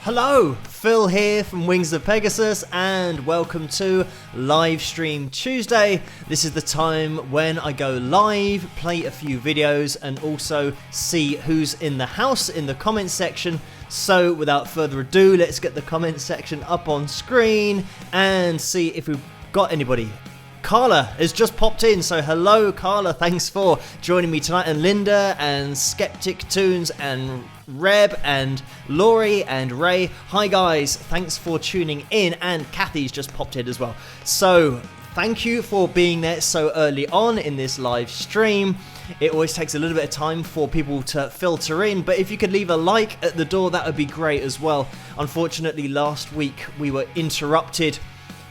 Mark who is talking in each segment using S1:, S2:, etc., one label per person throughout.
S1: Hello, Phil here from Wings of Pegasus and welcome to Livestream Tuesday. This is the time when I go live, play a few videos and also see who's in the house in the comment section. So without further ado, let's get the comment section up on screen and see if we've got anybody. Carla has just popped in, so hello Carla, thanks for joining me tonight, and Linda and Skeptic Tunes and Reb and Laurie and Ray. Hi guys, thanks for tuning in, and Kathy's just popped in as well. So thank you for being there so early on in this live stream. It always takes a little bit of time for people to filter in, but if you could leave a like at the door, that would be great as well. Unfortunately, last week we were interrupted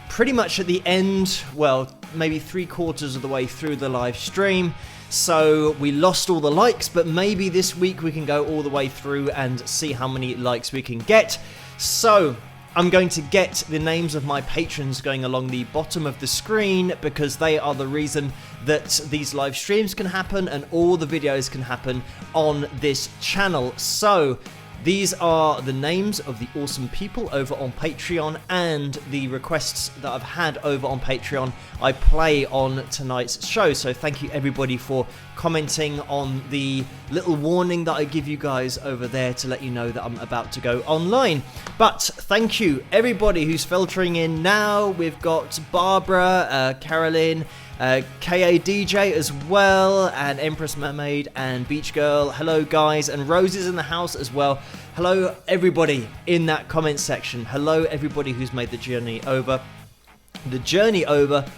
S1: pretty much at the end, well, maybe 3/4 of the way through the live stream. So we lost all the likes, but maybe this week we can go all the way through and see how many likes we can get. So I'm going to get the names of my patrons going along the bottom of the screen because they are the reason that these live streams can happen and all the videos can happen on this channel. So these are the names of the awesome people over on Patreon and the requests that I've had over on Patreon I play on tonight's show. So thank you everybody for commenting on the little warning that I give you guys over there to let you know that I'm about to go online. But thank you everybody who's filtering in now. We've got Barbara, Carolyn, KADJ as well, and Empress Mermaid and Beach Girl. Hello guys, and Rose is in the house as well. Hello everybody in that comment section. Hello everybody who's made the journey over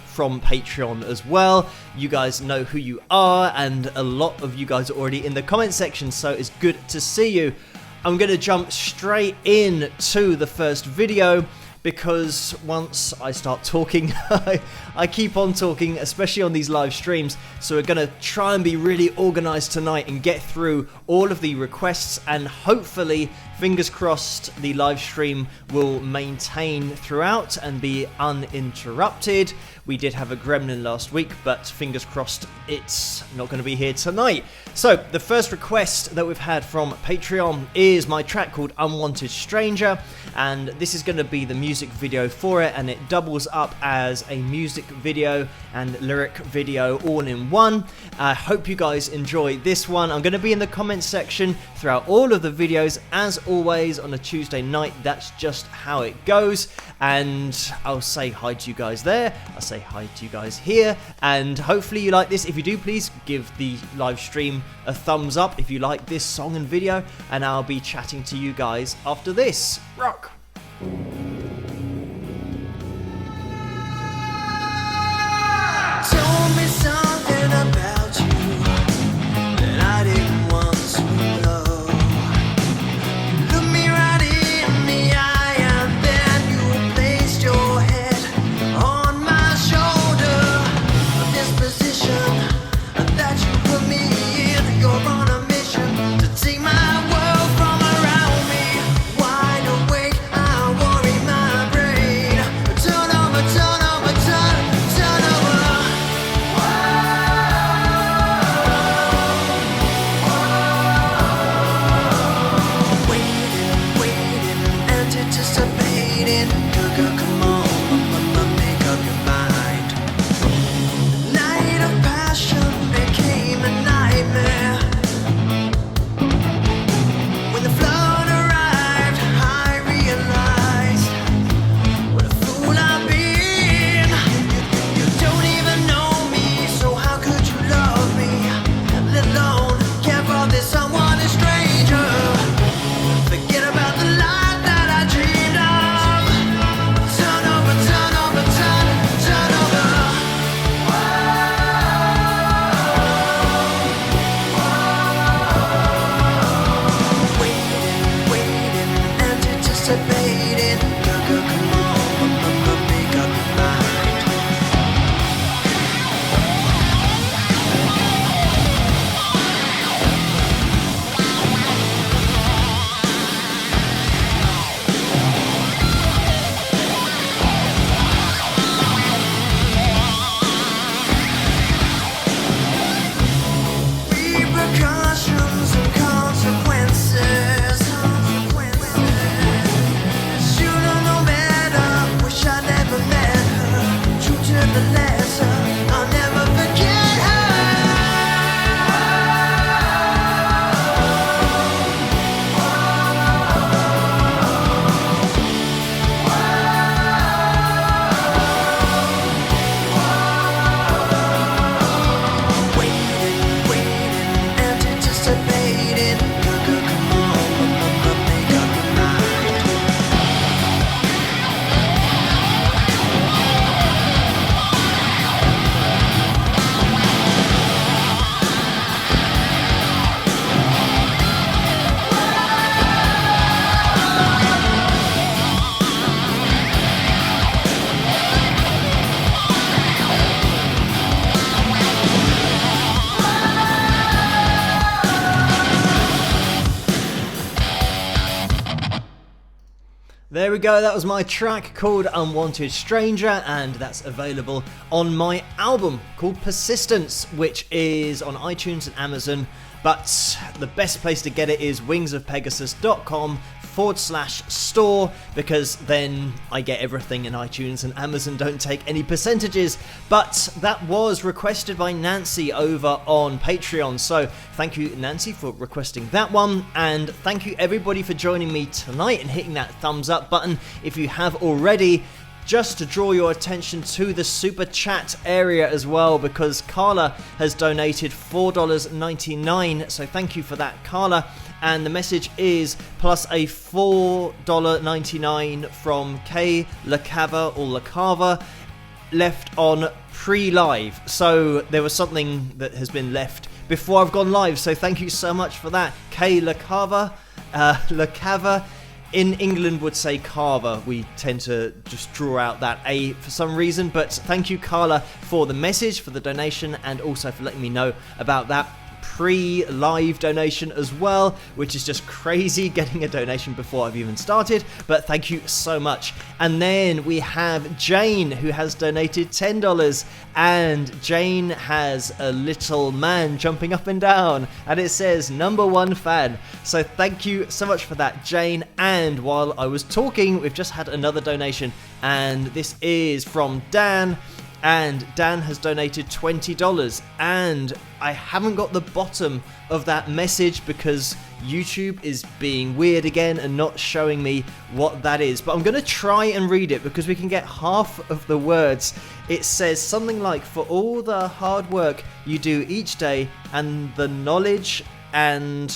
S1: from Patreon as well. You guys know who you are, and a lot of you guys are already in the comment section, so it's good to see you. I'm going to jump straight in to the first video, because once I start talking, I keep on talking, especially on these live streams. So we're going to try and be really organized tonight and get through all of the requests, and hopefully, fingers crossed, the live stream will maintain throughout and be uninterrupted. We did have a gremlin last week, but fingers crossed it's not going to be here tonight. So the first request that we've had from Patreon is my track called Unwanted Stranger, and this is going to be the music video for it, and it doubles up as a music video and lyric video all in one. I hope you guys enjoy this one. I'm going to be in the comments section throughout all of the videos as always on a Tuesday night. That's just how it goes, and I'll say hi to you guys there, I'll say hi to you guys here, and hopefully you like this. If you do, please give the live stream a thumbs up if you like this song and video, and I'll be chatting to you guys after this. Rock!
S2: Told me something about you that I didn't want to know. You looked me right in the eye, and then you placed your head on my shoulder. This position that you put me in, you're on a mission to take my world from around me. Wide awake, I worry my brain. Turn over, turn over, turn over. Whoa.
S1: There we go, that was my track called Unwanted Stranger, and that's available on my album called Persistence, which is on iTunes and Amazon, but the best place to get it is wingsofpegasus.com/store, because then I get everything, and iTunes and Amazon don't take any percentages. But that was requested by Nancy over on Patreon, so thank you, Nancy, for requesting that one, and thank you everybody for joining me tonight and hitting that thumbs up button if you have already. Just to draw your attention to the super chat area as well, because Carla has donated $4.99, so thank you for that, Carla. And the message is plus a $4.99 from K Lacava or Lacava left on pre-live. So there was something that has been left before I've gone live, so thank you so much for that, K Lacava. Lacava in England would say Carver. We tend to just draw out that A for some reason, but thank you, Carla, for the message, for the donation, and also for letting me know about that pre-live donation as well, which is just crazy, getting a donation before I've even started, but thank you so much. And then we have Jane, who has donated $10, and Jane has a little man jumping up and down, and it says #1 fan. So thank you so much for that, Jane. And while I was talking, we've just had another donation, and this is from Dan. And Dan has donated $20, and I haven't got the bottom of that message because YouTube is being weird again and not showing me what that is, but I'm going to try and read it because we can get half of the words. It says something like, for all the hard work you do each day and the knowledge and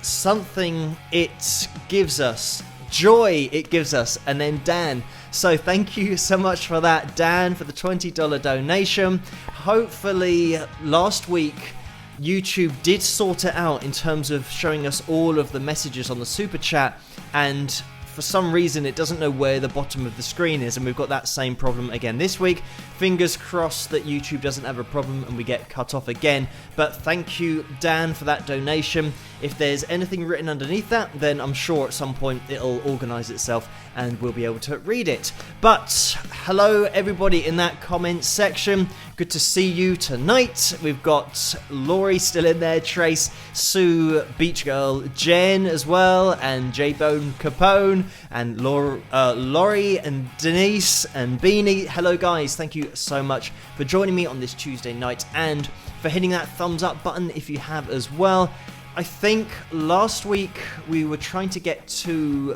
S1: something it gives us, joy it gives us, and then Dan. So thank you so much for that, Dan, for the $20 donation. Hopefully last week YouTube did sort it out in terms of showing us all of the messages on the super chat, and for some reason it doesn't know where the bottom of the screen is, and we've got that same problem again this week. Fingers crossed that YouTube doesn't have a problem and we get cut off again. But thank you, Dan, for that donation. If there's anything written underneath that, then I'm sure at some point it'll organise itself and we'll be able to read it. But hello everybody in that comment section. Good to see you tonight. We've got Laurie still in there, Trace, Sue, Beach Girl, Jen as well, and J-Bone Capone, and Laurie and Denise and Beanie. Hello guys, thank you so much for joining me on this Tuesday night and for hitting that thumbs up button if you have as well. I think last week we were trying to get to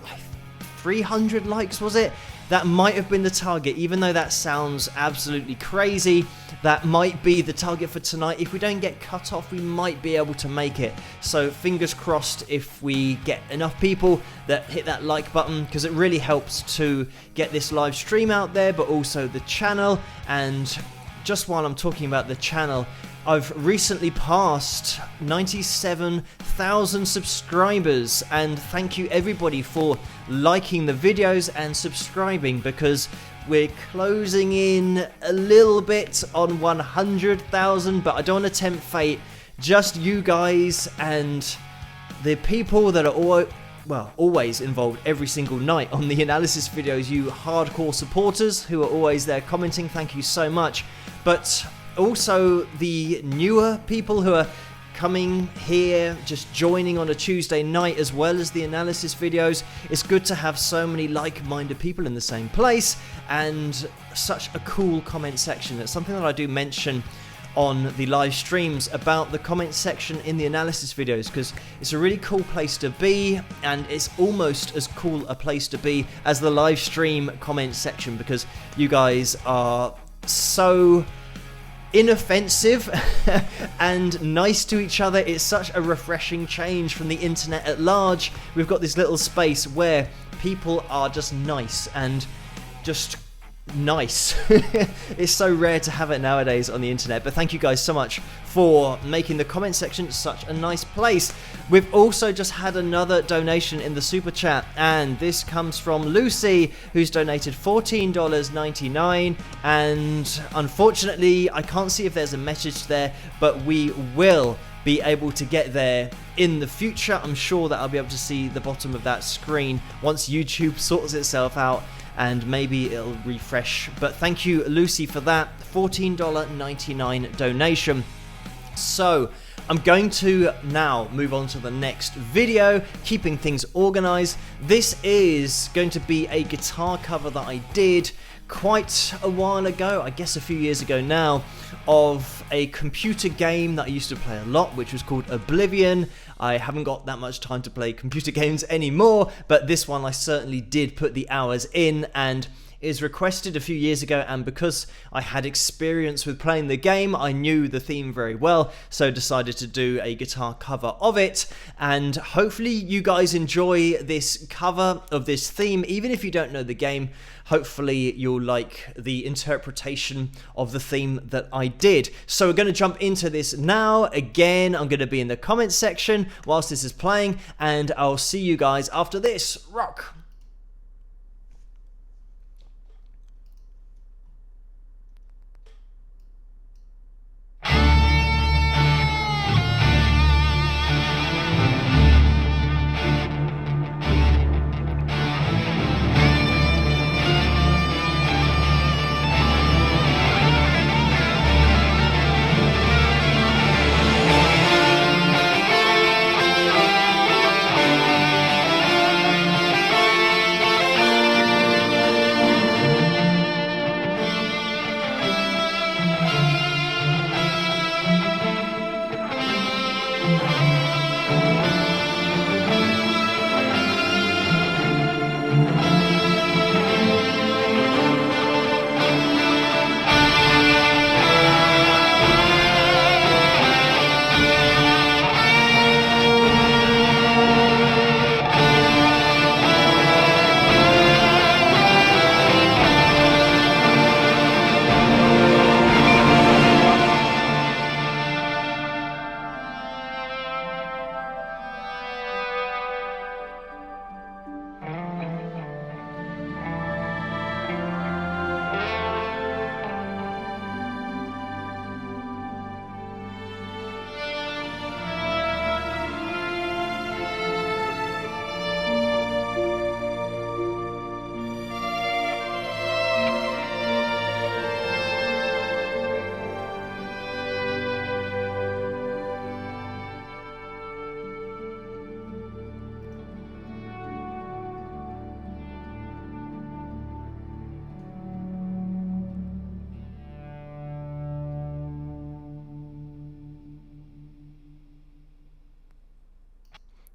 S1: 300 likes, was it? That might have been the target, even though that sounds absolutely crazy. That might be the target for tonight. If we don't get cut off, we might be able to make it. So fingers crossed if we get enough people that hit that like button, because it really helps to get this live stream out there, but also the channel. And just while I'm talking about the channel, I've recently passed 97,000 subscribers, and thank you everybody for liking the videos and subscribing, because we're closing in a little bit on 100,000, but I don't want to tempt fate. Just you guys and the people that are always involved every single night on the analysis videos, you hardcore supporters who are always there commenting, thank you so much. But also the newer people who are coming here, just joining on a Tuesday night, as well as the analysis videos. It's good to have so many like-minded people in the same place, and such a cool comment section. It's something that I do mention on the live streams about the comment section in the analysis videos, because it's a really cool place to be, and it's almost as cool a place to be as the live stream comment section, because you guys are so inoffensive and nice to each other. It's such a refreshing change from the internet at large. We've got this little space where people are just nice and just nice. It's so rare to have it nowadays on the internet, but thank you guys so much for making the comment section such a nice place. We've also just had another donation in the super chat, and this comes from Lucy, who's donated $14.99, and unfortunately I can't see if there's a message there, but we will be able to get there in the future. I'm sure that I'll be able to see the bottom of that screen once YouTube sorts itself out, and maybe it'll refresh. But thank you, Lucy, for that $14.99 donation. So I'm going to now move on to the next video, keeping things organized. This is going to be a guitar cover that I did quite a while ago, I guess a few years ago now, of a computer game that I used to play a lot, which was called Oblivion. I haven't got that much time to play computer games anymore, but this one I certainly did put the hours in, and is requested a few years ago, and because I had experience with playing the game, I knew the theme very well, so decided to do a guitar cover of it. And hopefully you guys enjoy this cover of this theme. Even if you don't know the game, hopefully you'll like the interpretation of the theme that I did. So we're going to jump into this now. Again, I'm going to be in the comments section whilst this is playing, and I'll see you guys after this. Rock!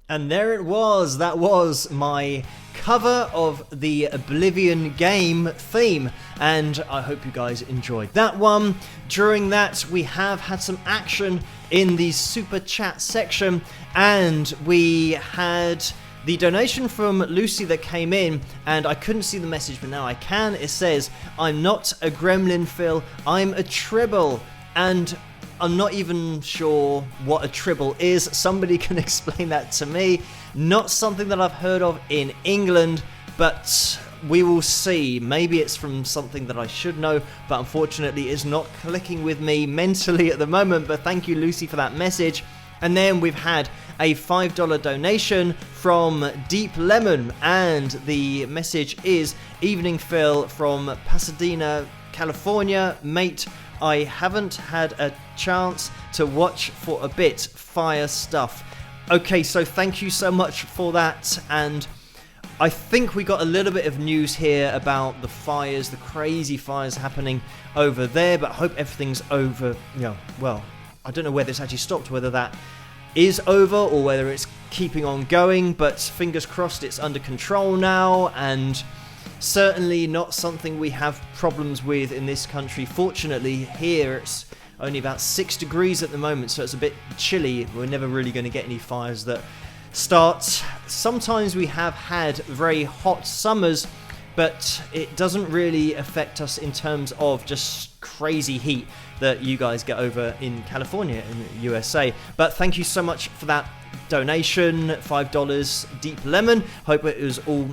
S1: And there it was. That was my cover of the Oblivion game theme, and I hope you guys enjoyed that one. During that, we have had some action in the super chat section, and we had the donation from Lucy that came in, and I couldn't see the message, but now I can. It says, "I'm not a gremlin, Phil, I'm a tribble," and I'm not even sure what a tribble is. Somebody can explain that to me. Not something that I've heard of in England, but we will see. Maybe it's from something that I should know, but unfortunately it's not clicking with me mentally at the moment. But thank you, Lucy, for that message. And then we've had a $5 donation from Deep Lemon, and the message is, "Evening Phil from Pasadena, California. Mate, I haven't had a chance to watch for a bit. Fire stuff." Okay, so thank you so much for that, and I think we got a little bit of news here about the fires, the crazy fires happening over there, but I hope everything's over. Well, I don't know whether it's actually stopped, whether that is over or whether it's keeping on going, but fingers crossed it's under control now, and certainly not something we have problems with in this country. Fortunately, here it's only about 6 degrees at the moment, so it's a bit chilly. We're never really going to get any fires that start. Sometimes we have had very hot summers, but it doesn't really affect us in terms of just crazy heat that you guys get over in California, in the USA. But thank you so much for that donation, $5, Deep Lemon. Hope it was all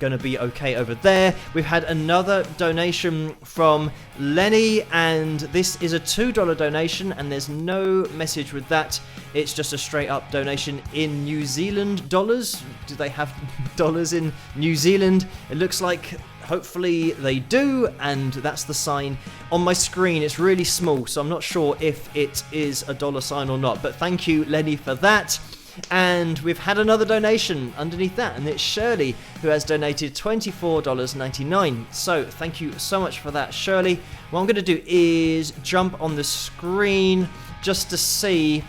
S1: going to be okay over there. We've had another donation from Lenny, and this is a $2 donation, and there's no message with that. It's just a straight up donation in New Zealand dollars. Do they have dollars in New Zealand? It looks like hopefully they do, and that's the sign on my screen. It's really small, so I'm not sure if it is a dollar sign or not, but thank you, Lenny, for that. And we've had another donation underneath that, and it's Shirley, who has donated $24.99. So thank you so much for that, Shirley. What I'm going to do is jump on the screen just to see.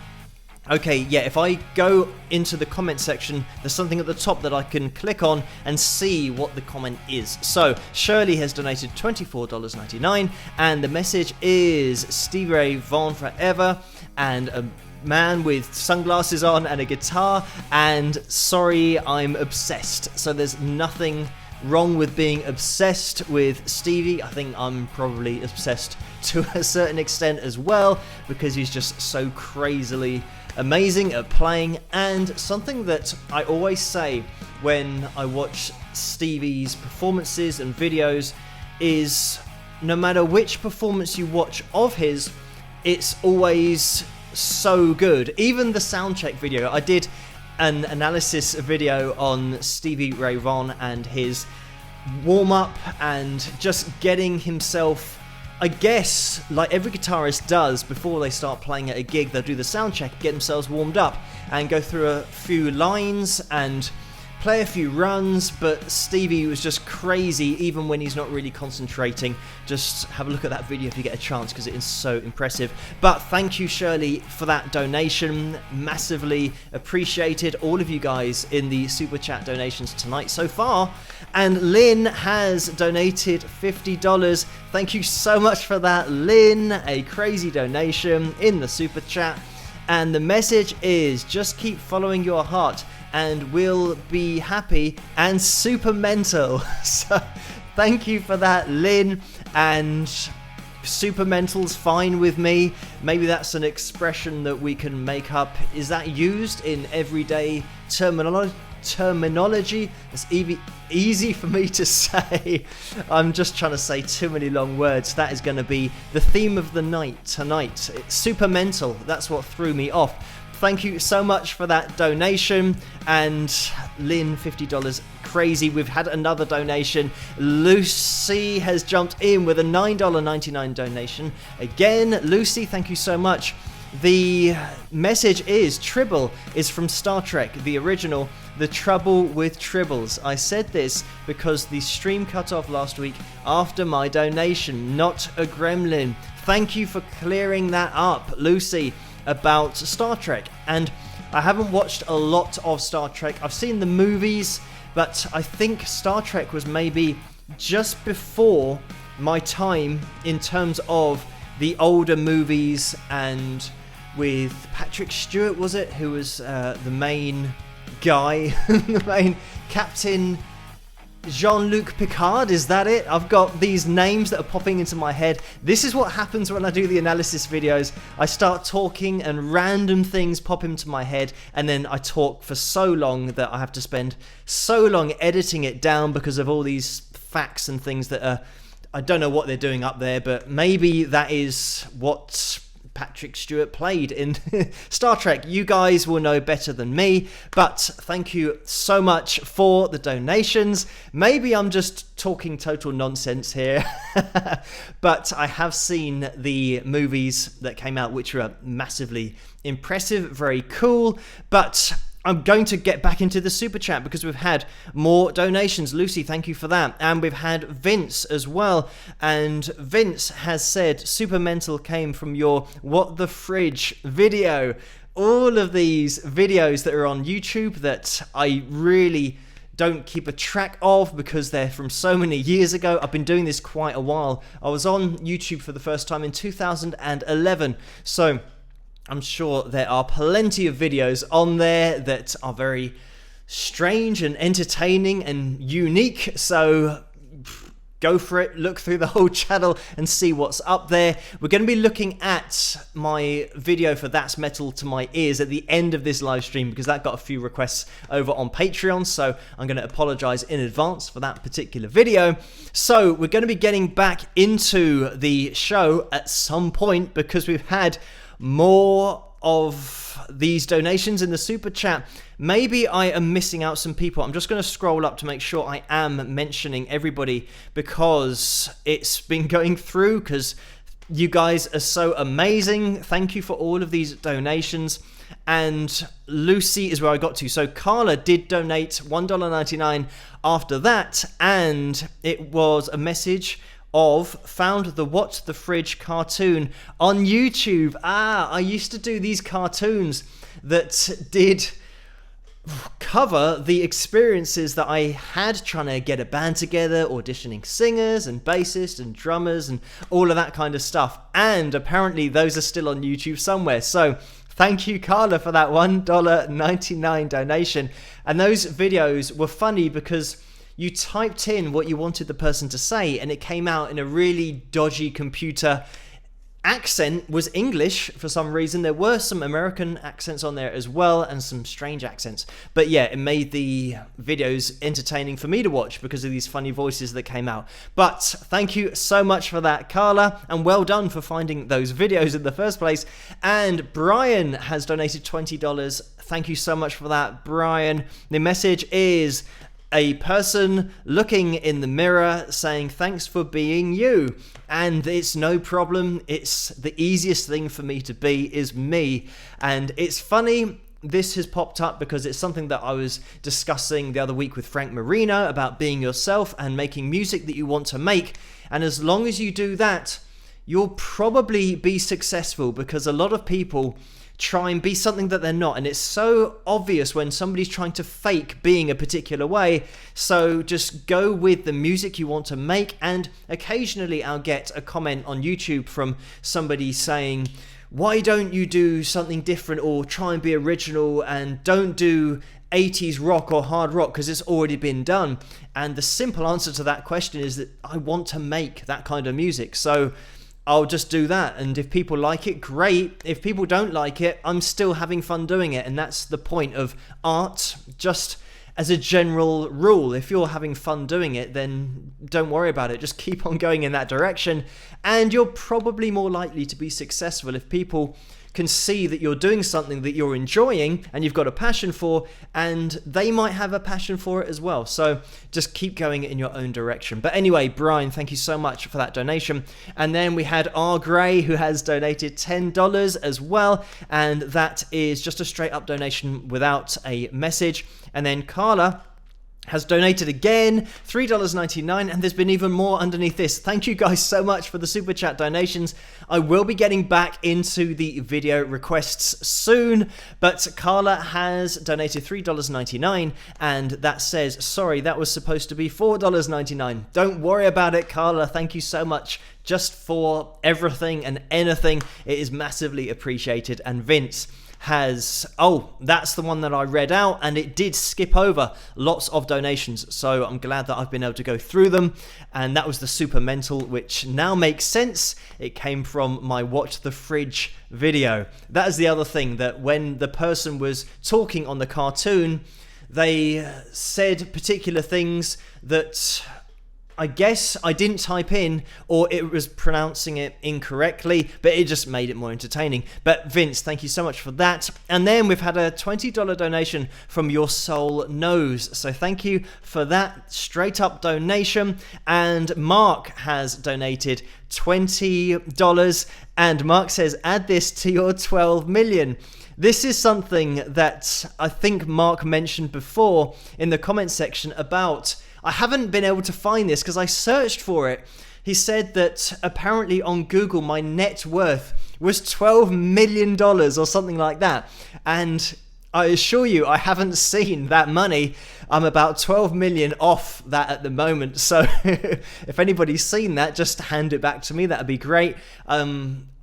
S1: Okay, yeah, if I go into the comment section, there's something at the top that I can click on and see what the comment is. So, Shirley has donated $24.99, and the message is Stevie Ray Vaughan forever, and a man with sunglasses on and a guitar, and sorry, I'm obsessed. So there's nothing wrong with being obsessed with Stevie. I think I'm probably obsessed to a certain extent as well, because he's just so crazily amazing at playing. And something that I always say when I watch Stevie's performances and videos is, no matter which performance you watch of his, it's always so good. Even the soundcheck video, I did an analysis video on Stevie Ray Vaughan and his warm-up and just getting himself, I guess, like every guitarist does before they start playing at a gig, they'll do the sound check, get themselves warmed up and go through a few lines and play a few runs. But Stevie was just crazy even when he's not really concentrating. Just have a look at that video if you get a chance, because it is so impressive. But thank you, Shirley, for that donation. Massively appreciated, all of you guys in the super chat donations tonight so far. And Lynn has donated $50. Thank you so much for that, Lynn. A crazy donation in the super chat. And the message is, just keep following your heart and we'll be happy and super mental. So thank you for that, Lynn. And super mental's fine with me. Maybe that's an expression that we can make up. Is that used in everyday terminology? It's easy for me to say. I'm just trying to say too many long words. That is going to be the theme of the night tonight. It's super mental. That's what threw me off. Thank you so much for that donation. And Lynn, $50, crazy. We've had another donation. Lucy has jumped in with a $9.99 donation. Again, Lucy, thank you so much. The message is, Tribble is from Star Trek, the original, The Trouble with Tribbles. I said this because the stream cut off last week after my donation, not a gremlin. Thank you for clearing that up, Lucy, about Star Trek. And I haven't watched a lot of Star Trek. I've seen the movies, but I think Star Trek was maybe just before my time in terms of the older movies, and with Patrick Stewart, was it, who was the main guy, the main Captain Jean-Luc Picard, is that it? I've got these names that are popping into my head. This is what happens when I do the analysis videos. I start talking and random things pop into my head, and then I talk for so long that I have to spend so long editing it down because of all these facts and things that are, I don't know what they're doing up there, but maybe that is what Patrick Stewart played in Star Trek. You guys will know better than me, but thank you so much for the donations. Maybe I'm just talking total nonsense here, but I have seen the movies that came out, which were massively impressive, very cool. But I'm going to get back into the super chat because we've had more donations. Lucy, thank you for that. And we've had Vince as well. And Vince has said, Super Mental came from your What the Fridge video. All of these videos that are on YouTube that I really don't keep a track of because they're from so many years ago. I've been doing this quite a while. I was on YouTube for the first time in 2011. So I'm sure there are plenty of videos on there that are very strange and entertaining and unique. So go for it, look through the whole channel and see what's up there. We're going to be looking at my video for That's Metal to My Ears at the end of this live stream, because that got a few requests over on Patreon, so I'm going to apologize in advance for that particular video. So we're going to be getting back into the show at some point, because we've had more of these donations in the super chat. Maybe I am missing out some people. I'm just going to scroll up to make sure I am mentioning everybody, because it's been going through, because you guys are so amazing. Thank you for all of these donations. And Lucy is where I got to. So Carla did donate $1.99 after that, and it was a message of found the What the Fridge cartoon on YouTube. I used to do these cartoons that did cover the experiences that I had trying to get a band together, auditioning singers and bassists and drummers and all of that kind of stuff. And apparently those are still on YouTube somewhere. So thank you, Carla, for that $1.99 donation. And those videos were funny because you typed in what you wanted the person to say, and it came out in a really dodgy computer. Accent was English for some reason. There were some American accents on there as well, and some strange accents. But yeah, it made the videos entertaining for me to watch because of these funny voices that came out. But thank you so much for that, Carla, and well done for finding those videos in the first place. And Brian has donated $20. Thank you so much for that, Brian. The message is a person looking in the mirror saying thanks for being you, and it's no problem. It's the easiest thing for me to be is me. And it's funny, this has popped up because it's something that I was discussing the other week with Frank Marino about being yourself and making music that you want to make. And as long as you do that, you'll probably be successful, because a lot of people try and be something that they're not, and it's so obvious when somebody's trying to fake being a particular way. So just go with the music you want to make, and occasionally I'll get a comment on YouTube from somebody saying, why don't you do something different, or try and be original, and don't do 80s rock or hard rock because it's already been done. And the simple answer to that question is that I want to make that kind of music, so I'll just do that. And if people like it, great. If people don't like it, I'm still having fun doing it. And that's the point of art, just as a general rule. If you're having fun doing it, then don't worry about it. Just keep on going in that direction, and you're probably more likely to be successful if people can see that you're doing something that you're enjoying and you've got a passion for, and they might have a passion for it as well. So just keep going in your own direction. But anyway, Brian, thank you so much for that donation. And then we had R. Gray, who has donated $10 as well, and that is just a straight up donation without a message. And then Carla has donated again, $3.99, and there's been even more underneath this. Thank you guys so much for the super chat donations. I will be getting back into the video requests soon, but Carla has donated $3.99, and that says, sorry, that was supposed to be $4.99. Don't worry about it, Carla. Thank you so much just for everything and anything. It is massively appreciated. And Vince has, that's the one that I read out, and it did skip over lots of donations, so I'm glad that I've been able to go through them. And that was the Super Mental, which now makes sense. It came from my Watch the Fridge video. That is the other thing, that when the person was talking on the cartoon, they said particular things that I guess I didn't type in, or it was pronouncing it incorrectly, but it just made it more entertaining. But Vince, thank you so much for that. And then we've had a $20 donation from Your Soul Knows, so thank you for that straight up donation. And Mark has donated $20, and Mark says, add this to your 12 million. This is something that I think Mark mentioned before in the comment section about, I haven't been able to find this because I searched for it. He said that apparently on Google my net worth was $12 million or something like that. And I assure you, I haven't seen that money. I'm about 12 million off that at the moment. So if anybody's seen that, just hand it back to me. That'd be great.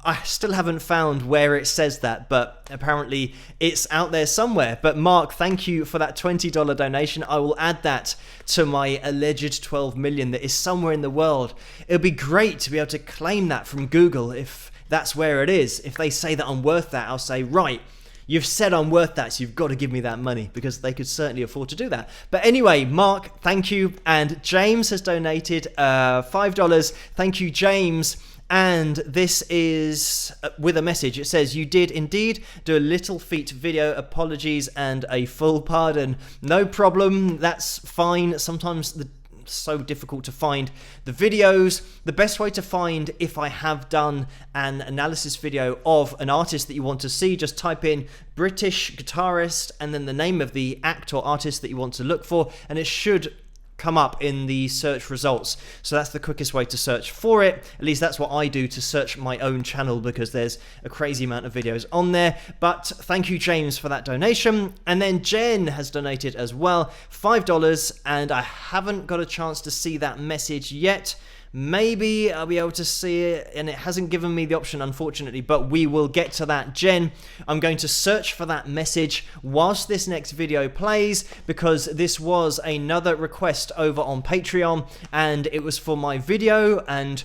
S1: I still haven't found where it says that, but apparently it's out there somewhere. But Mark, thank you for that $20 donation. I will add that to my alleged 12 million that is somewhere in the world. It would be great to be able to claim that from Google if that's where it is. If they say that I'm worth that, I'll say, right, you've said I'm worth that, so you've got to give me that money, because they could certainly afford to do that. But anyway, Mark, thank you. And James has donated $5. Thank you, James. And this is with a message. It says, you did indeed do a Little Feat video. Apologies and a full pardon. No problem. That's fine. Sometimes it's so difficult to find the videos. The best way to find if I have done an analysis video of an artist that you want to see, just type in British guitarist and then the name of the act or artist that you want to look for, and it should come up in the search results. So that's the quickest way to search for it. At least that's what I do to search my own channel, because there's a crazy amount of videos on there. But thank you, James, for that donation. And then Jen has donated as well, $5, and I haven't got a chance to see that message yet. Maybe I'll be able to see it, and it hasn't given me the option, unfortunately, but we will get to that. Jen, I'm going to search for that message whilst this next video plays, because this was another request over on Patreon, and it was for my video, and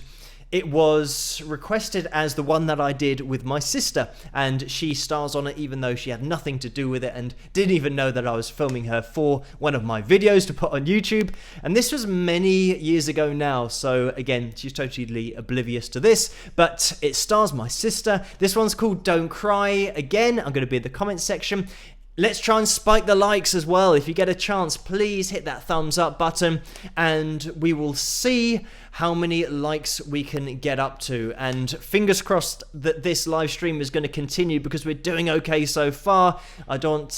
S1: it was requested as the one that I did with my sister, and she stars on it even though she had nothing to do with it and didn't even know that I was filming her for one of my videos to put on YouTube. And this was many years ago now, so again, she's totally oblivious to this, but it stars my sister. This one's called Don't Cry. Again, I'm going to be in the comments section. Let's try and spike the likes as well. If you get a chance, please hit that thumbs up button, and we will see how many likes we can get up to. And fingers crossed that this live stream is going to continue, because we're doing okay so far. I don't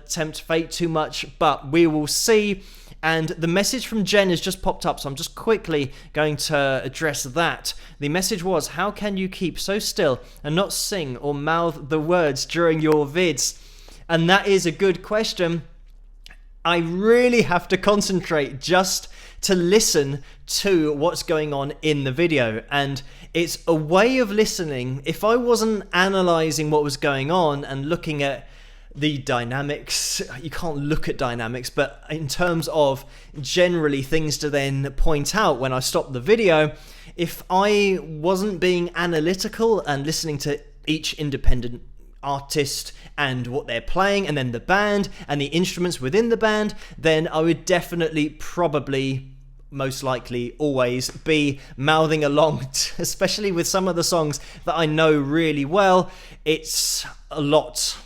S1: tempt fate too much, but we will see. And the message from Jen has just popped up, so I'm just quickly going to address that. The message was, how can you keep so still and not sing or mouth the words during your vids? And that is a good question. I really have to concentrate just to listen to what's going on in the video. And it's a way of listening. If I wasn't analyzing what was going on and looking at the dynamics, you can't look at dynamics, but in terms of generally things to then point out when I stop the video, if I wasn't being analytical and listening to each independent artist and what they're playing, and then the band and the instruments within the band, then I would definitely, probably, most likely always be mouthing along, especially with some of the songs that I know really well. It's a lot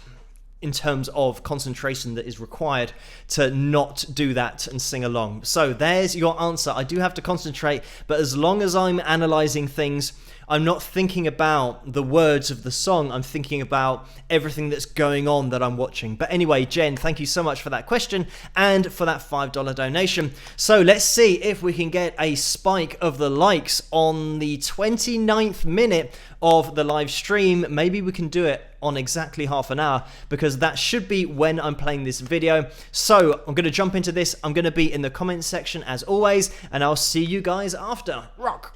S1: in terms of concentration that is required to not do that and sing along. So there's your answer. I do have to concentrate, but as long as I'm analyzing things, I'm not thinking about the words of the song, I'm thinking about everything that's going on that I'm watching. But anyway, Jen, thank you so much for that question and for that $5 donation. So let's see if we can get a spike of the likes on the 29th minute of the live stream. Maybe we can do it on exactly half an hour, because that should be when I'm playing this video. So I'm going to jump into this. I'm going to be in the comments section as always, and I'll see you guys after. Rock!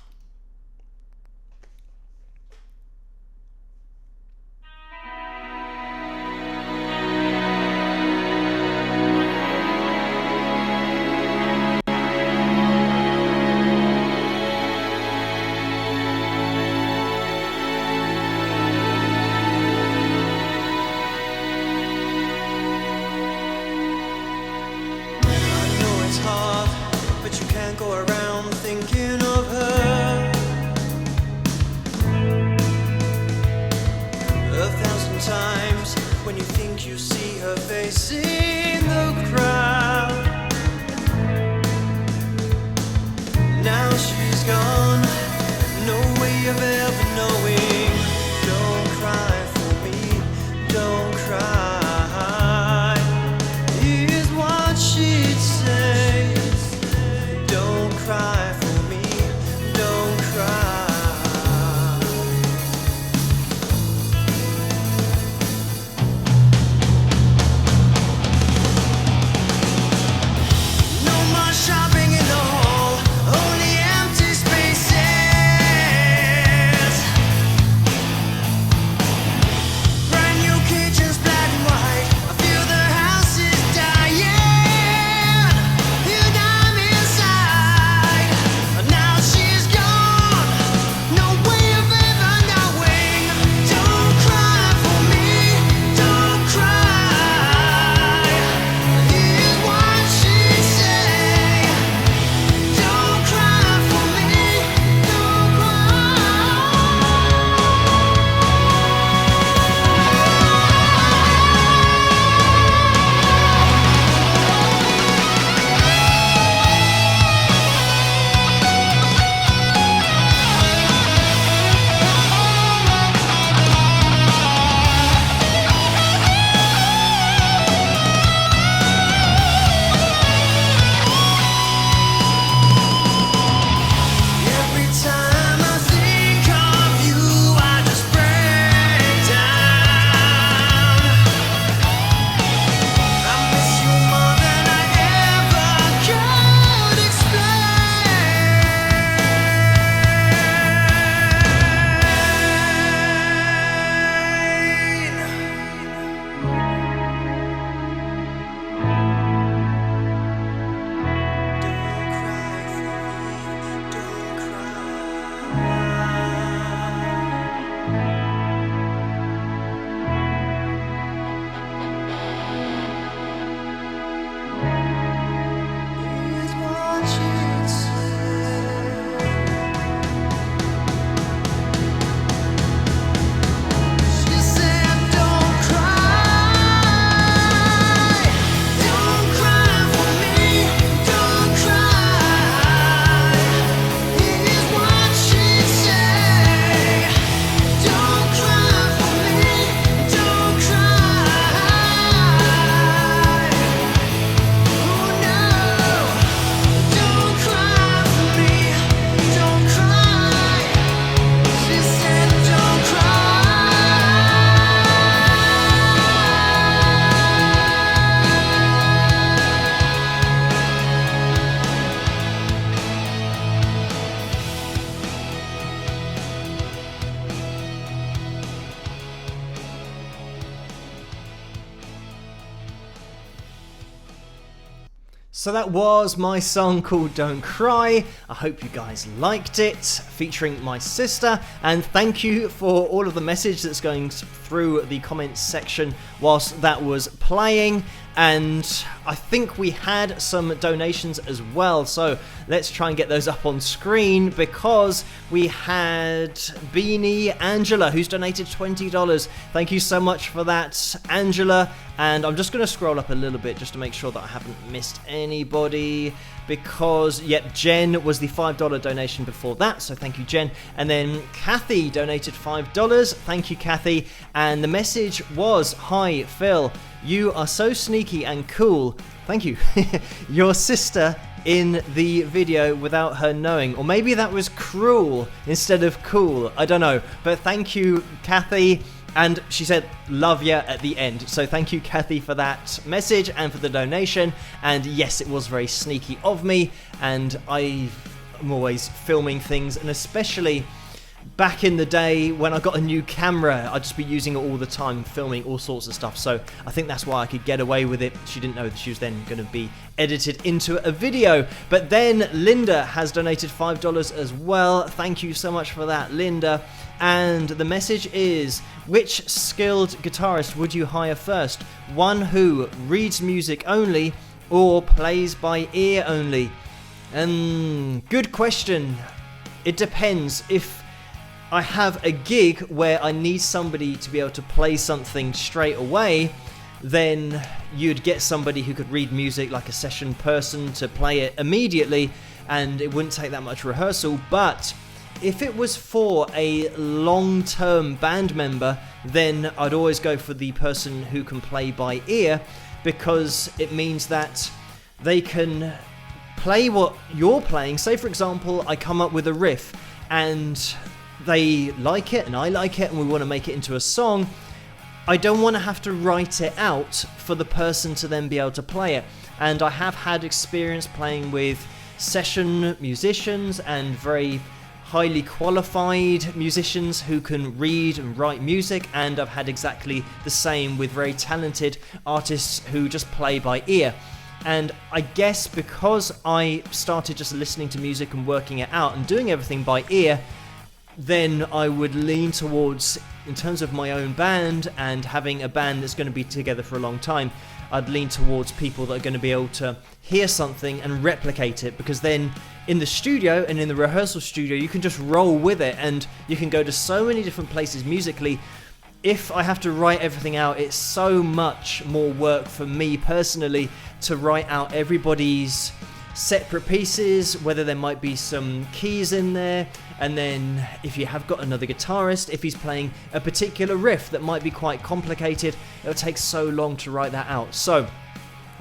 S1: So that was my song called Don't Cry. I hope you guys liked it, featuring my sister, and thank you for all of the message that's going through the comments section whilst that was playing. And I think we had some donations as well, so let's try and get those up on screen, because we had Beanie Angela, who's donated $20. Thank you so much for that, Angela. And I'm just going to scroll up a little bit just to make sure that I haven't missed anybody, because, yep, Jen was the $5 donation before that, so thank you, Jen. And then Kathy donated $5. Thank you, Kathy. And the message was, "Hi, Phil. You are so sneaky and cool. Thank you. Your sister in the video without her knowing." Or maybe that was cruel instead of cool. I don't know. But thank you, Kathy. And she said, "Love ya" at the end. So thank you, Kathy, for that message and for the donation. And yes, it was very sneaky of me. And I'm always filming things, and especially back in the day when I got a new camera, I'd just be using it all the time, filming all sorts of stuff. So I think that's why I could get away with it. She didn't know that she was then going to be edited into a video. But then Linda has donated $5 as well. Thank you so much for that, Linda. And the message is, which skilled guitarist would you hire first? One who reads music only or plays by ear only? Good question. It depends. If I have a gig where I need somebody to be able to play something straight away, then you'd get somebody who could read music, like a session person, to play it immediately, and it wouldn't take that much rehearsal. But if it was for a long-term band member, then I'd always go for the person who can play by ear, because it means that they can play what you're playing. Say, for example, I come up with a riff and they like it and I like it and we want to make it into a song. I don't want to have to write it out for the person to then be able to play it. And I have had experience playing with session musicians and very highly qualified musicians who can read and write music, and I've had exactly the same with very talented artists who just play by ear. And I guess because I started just listening to music and working it out and doing everything by ear, then I would lean towards, in terms of my own band and having a band that's going to be together for a long time, I'd lean towards people that are going to be able to hear something and replicate it, because then in the studio and in the rehearsal studio you can just roll with it and you can go to so many different places musically. If I have to write everything out, it's so much more work for me personally to write out everybody's separate pieces, whether there might be some keys in there, and then if you have got another guitarist, if he's playing a particular riff that might be quite complicated, it'll take so long to write that out. So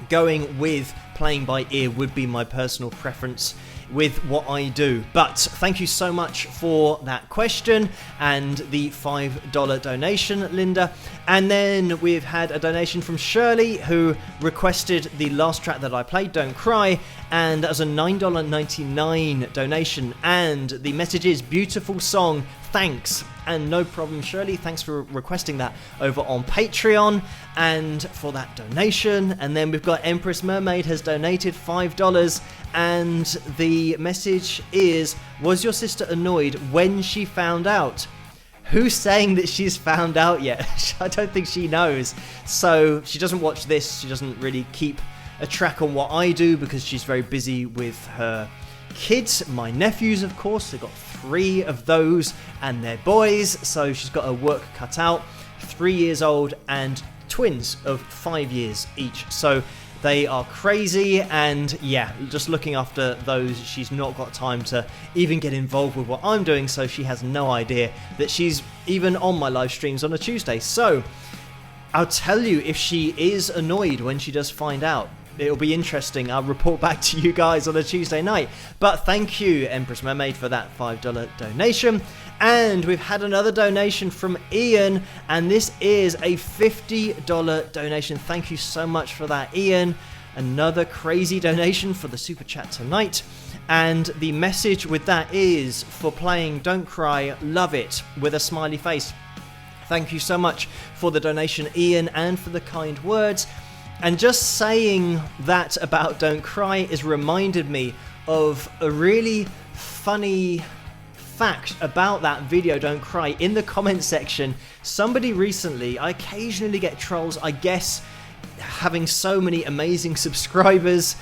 S1: going with playing by ear would be my personal preference with what I do. But thank you so much for that question and the $5 donation, Linda. And then we've had a donation from Shirley, who requested the last track that I played, Don't Cry, and that was a $9.99 donation. And the message is, beautiful song, thanks. And no problem, Shirley, thanks for requesting that over on Patreon and for that donation. And then we've got Empress Mermaid has donated $5, and the message is, was your sister annoyed when she found out? Who's saying that she's found out yet? I don't think she knows. So she doesn't watch this. She doesn't really keep a track on what I do because she's very busy with her kids, my nephews, of course. They've got 3 of those and they're boys, so she's got her work cut out. 3 years old and twins of 5 years each, so they are crazy. And yeah, just looking after those, she's not got time to even get involved with what I'm doing, so she has no idea that she's even on my live streams on a Tuesday. So I'll tell you if she is annoyed when she does find out. It'll be interesting. I'll report back to you guys on a Tuesday night. But thank you, Empress Mermaid, for that $5 donation. And we've had another donation from Ian, and this is a $50 donation. Thank you so much for that, Ian. Another crazy donation for the super chat tonight. And the message with that is, for playing Don't Cry, love it, with a smiley face. Thank you so much for the donation, Ian, and for the kind words. And just saying that about Don't Cry has reminded me of a really funny fact about that video, Don't Cry. In the comment section, somebody recently, I occasionally get trolls, I guess having so many amazing subscribers,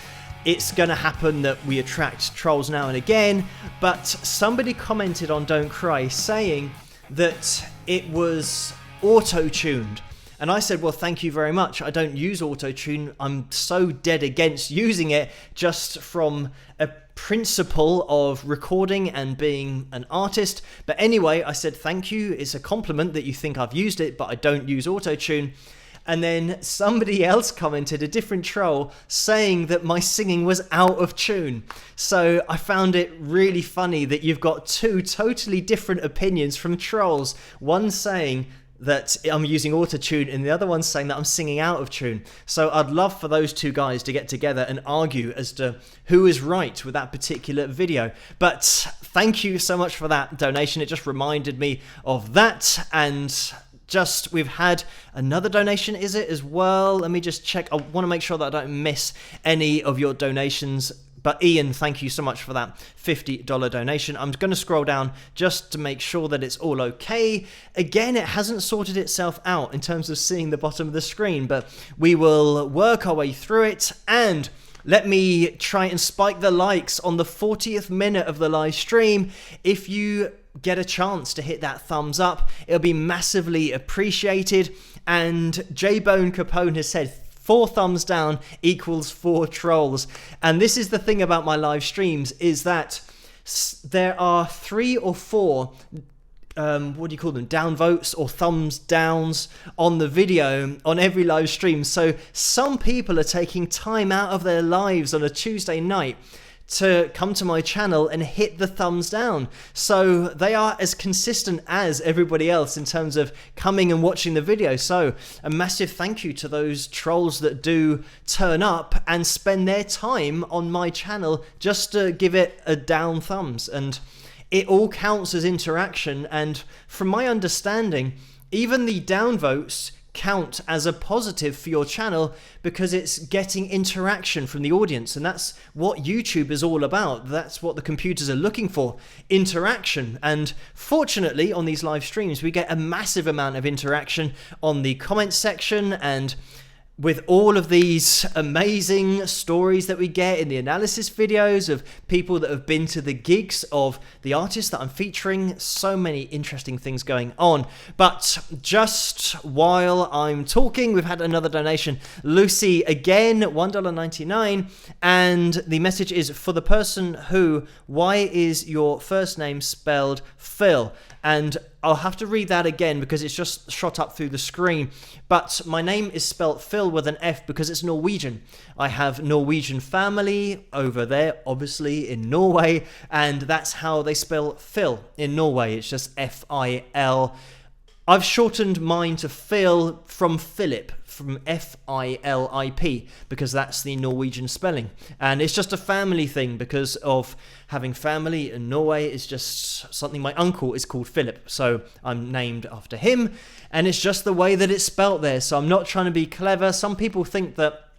S1: it's gonna happen that we attract trolls now and again, but somebody commented on Don't Cry saying that it was auto-tuned. And I said, well, thank you very much. I don't use auto-tune. I'm so dead against using it just from a principle of recording and being an artist. But anyway, I said, thank you. It's a compliment that you think I've used it, but I don't use auto-tune. And then somebody else commented, a different troll, saying that my singing was out of tune. So I found it really funny that you've got two totally different opinions from trolls. One saying that I'm using autotune and the other one saying that I'm singing out of tune. So I'd love for those two guys to get together and argue as to who is right with that particular video. But thank you so much for that donation. It just reminded me of that. And just, we've had another donation, is it, as well? Let me just check. I want to make sure that I don't miss any of your donations. But Ian, thank you so much for that $50 donation. I'm going to scroll down just to make sure that it's all okay. Again, it hasn't sorted itself out in terms of seeing the bottom of the screen, but we will work our way through it. And let me try and spike the likes on the 40th minute of the live stream. If you get a chance to hit that thumbs up, it'll be massively appreciated. And J-Bone Capone has said 4 thumbs down equals 4 trolls. And this is the thing about my live streams, is that there are 3 or 4 what do you call them, downvotes or thumbs downs on the video on every live stream. So some people are taking time out of their lives on a Tuesday night to come to my channel and hit the thumbs down. So they are as consistent as everybody else in terms of coming and watching the video. So a massive thank you to those trolls that do turn up and spend their time on my channel just to give it a down thumbs. And it all counts as interaction. And from my understanding, even the downvotes count as a positive for your channel because it's getting interaction from the audience, and that's what YouTube is all about. That's what the computers are looking for, interaction. And fortunately on these live streams we get a massive amount of interaction on the comments section, and with all of these amazing stories that we get in the analysis videos of people that have been to the gigs of the artists that I'm featuring, so many interesting things going on. But just while I'm talking, we've had another donation. Lucy, again, $1.99, and the message is, for the person who, why is your first name spelled Phil? And I'll have to read that again because it's just shot up through the screen. But my name is spelt Phil with an F because it's Norwegian. I have Norwegian family over there, obviously in Norway, and that's how they spell Phil in Norway. It's just F-I-L. I've shortened mine to Phil from Philip, from F-I-L-I-P, because that's the Norwegian spelling. And it's just a family thing because of having family in Norway. Is just something, my uncle is called Philip, so I'm named after him, and it's just the way that it's spelt there. So I'm not trying to be clever. Some people think that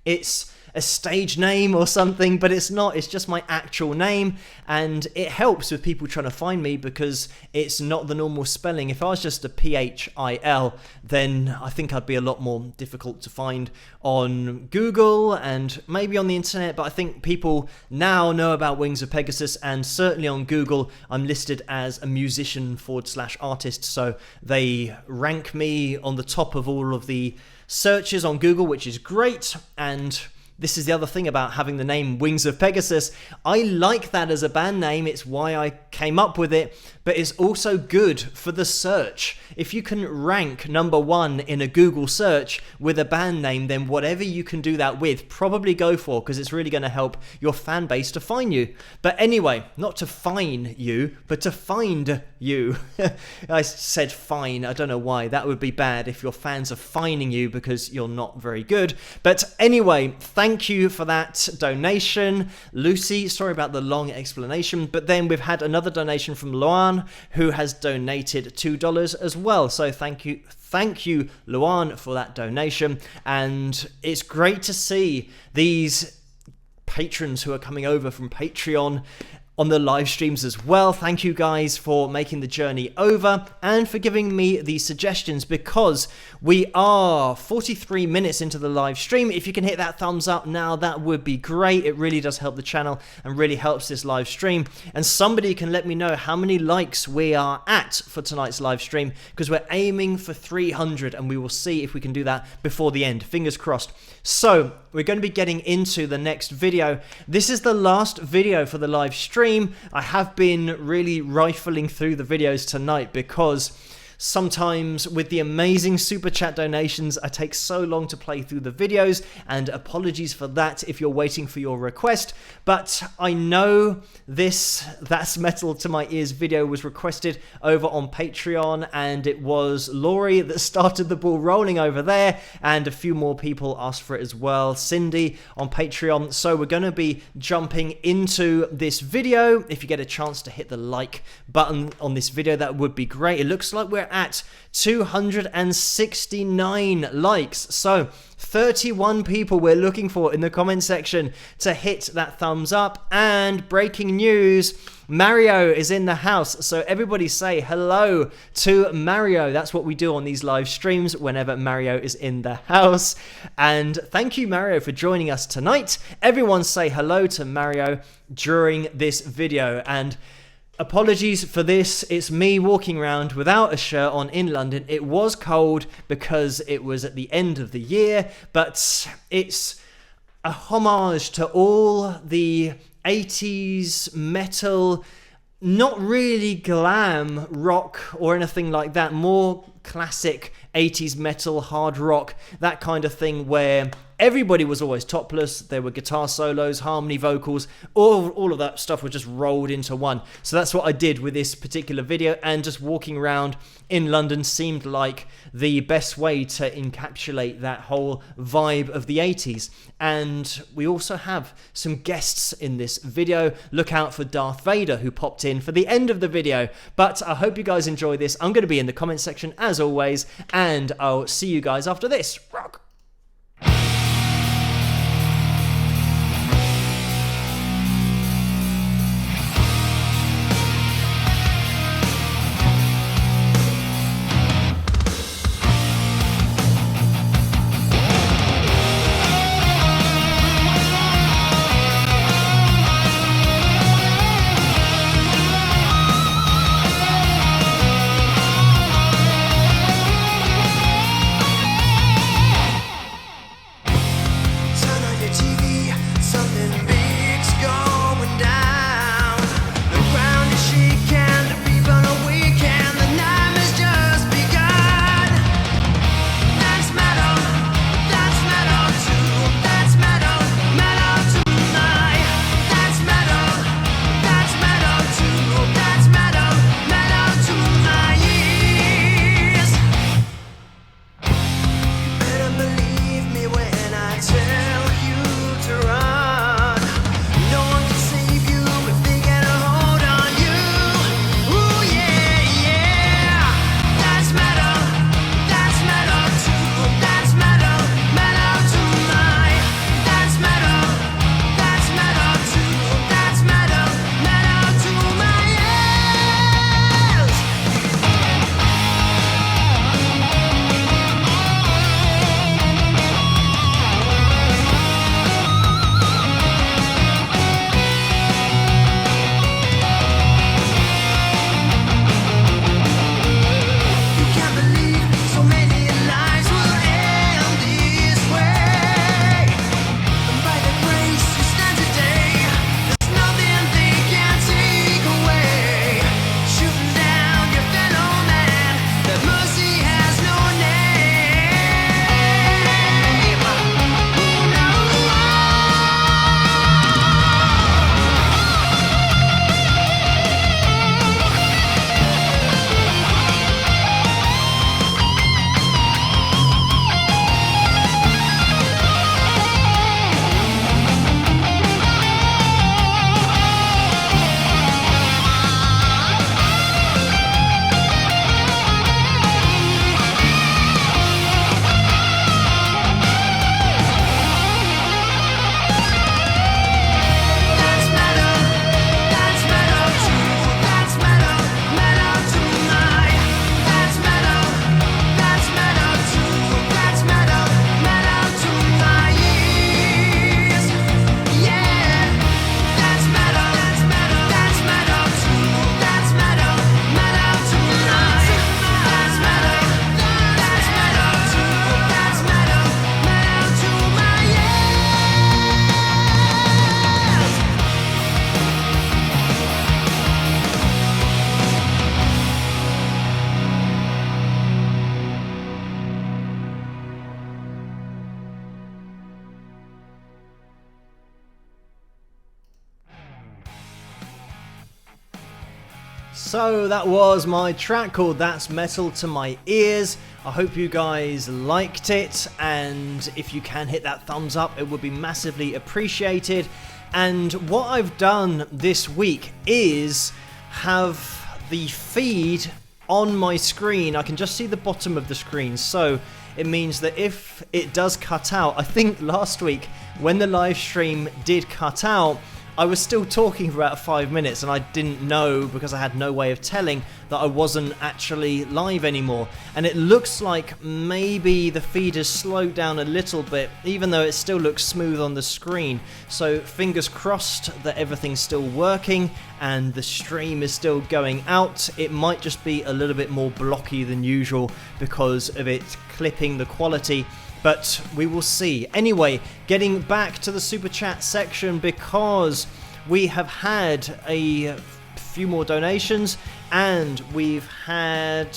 S1: it's a stage name or something, but it's not. It's just my actual name, and it helps with people trying to find me because it's not the normal spelling. If I was just a P-H-I-L, then I think I'd be a lot more difficult to find on Google and maybe on the internet. But I think people now know about Wings of Pegasus, and certainly on Google I'm listed as a musician/artist, so they rank me on the top of all of the searches on Google, which is great. And this is the other thing about having the name Wings of Pegasus. I like that as a band name. It's why I came up with it, but it's also good for the search. If you can rank #1 in a Google search with a band name, then whatever you can do that with, probably go for, because it's really going to help your fan base to find you. But anyway, not to fine you, but to find you. I said fine. I don't know why. That would be bad if your fans are fining you because you're not very good. But anyway, thank thank you for that donation. Lucy, sorry about the long explanation, but then we've had another donation from Luan, who has donated $2 as well. So thank you, Luan, for that donation. And it's great to see these patrons who are coming over from Patreon on the live streams as well. Thank you guys for making the journey over and for giving me these suggestions, because we are 43 minutes into the live stream. If you can hit that thumbs up now, that would be great. It really does help the channel and really helps this live stream. And somebody can let me know how many likes we are at for tonight's live stream, because we're aiming for 300 and we will see if we can do that before the end. Fingers crossed. So we're going to be getting into the next video. This is the last video for the live stream. I have been really rifling through the videos tonight because sometimes with the amazing super chat donations, I take so long to play through the videos, and apologies for that if you're waiting for your request. But I know this That's Metal to My Ears video was requested over on Patreon, and it was Laurie that started the ball rolling over there, and a few more people asked for it as well, Cindy on Patreon. So we're going to be jumping into this video. If you get a chance to hit the like button on this video, that would be great. It looks like we're at 269 likes, so 31 people we're looking for in the comment section to hit that thumbs up. And breaking news, Mario is in the house, so everybody say hello to Mario. That's what we do on these live streams whenever Mario is in the house. And thank you, Mario, for joining us tonight. Everyone say hello to Mario during this video. And apologies for this, it's me walking around without a shirt on in London. It was cold because it was at the end of the year, but it's a homage to all the 80s metal, not really glam rock or anything like that, more classic 80s metal, hard rock, that kind of thing, where everybody was always topless. There were guitar solos, harmony vocals, all of that stuff was just rolled into one. So that's what I did with this particular video, and just walking around in London seemed like the best way to encapsulate that whole vibe of the 80s. And we also have some guests in this video. Look out for Darth Vader, who popped in for the end of the video. But I hope you guys enjoy this. I'm going to be in the comment section as always, and I'll see you guys after this. Rock! So that was my track called That's Metal to My Ears. I hope you guys liked it, and if you can hit that thumbs up, it would be massively appreciated. And what I've done this week is have the feed on my screen. I can just see the bottom of the screen, so it means that if it does cut out, I think last week when the live stream did cut out, I was still talking for about 5 minutes and I didn't know, because I had no way of telling, that I wasn't actually live anymore. And it looks like maybe the feed has slowed down a little bit, even though it still looks smooth on the screen. So fingers crossed that everything's still working and the stream is still going out. It might just be a little bit more blocky than usual because of it clipping the quality, but we will see. Anyway, getting back to the super chat section, because we have had a few more donations, and we've had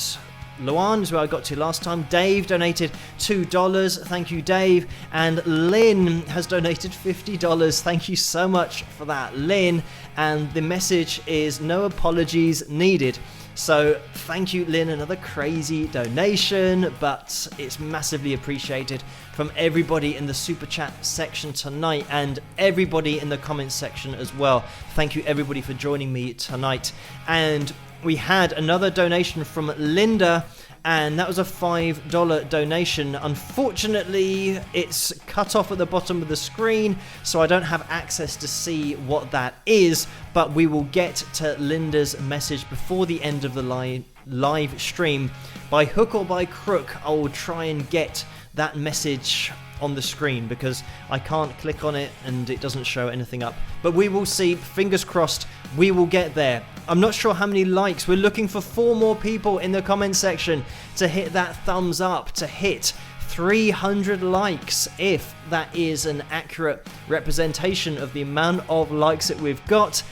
S1: Luan, who I got to last time. Dave donated $2. Thank you, Dave. And Lynn has donated $50. Thank you so much for that, Lynn. And the message is no apologies needed. So thank you, Lynn. Another crazy donation, but it's massively appreciated from everybody in the super chat section tonight, and everybody in the comments section as well. Thank you, everybody, for joining me tonight. And we had another donation from Linda, and that was a $5 donation. Unfortunately, it's cut off at the bottom of the screen, so I don't have access to see what that is, but we will get to Linda's message before the end of the live stream. By hook or by crook, I will try and get that message on the screen, because I can't click on it and it doesn't show anything up. But we will see. Fingers crossed we will get there. I'm not sure how many likes. We're looking for 4 more people in the comment section to hit that thumbs up, to hit 300 likes, if that is an accurate representation of the amount of likes that we've got.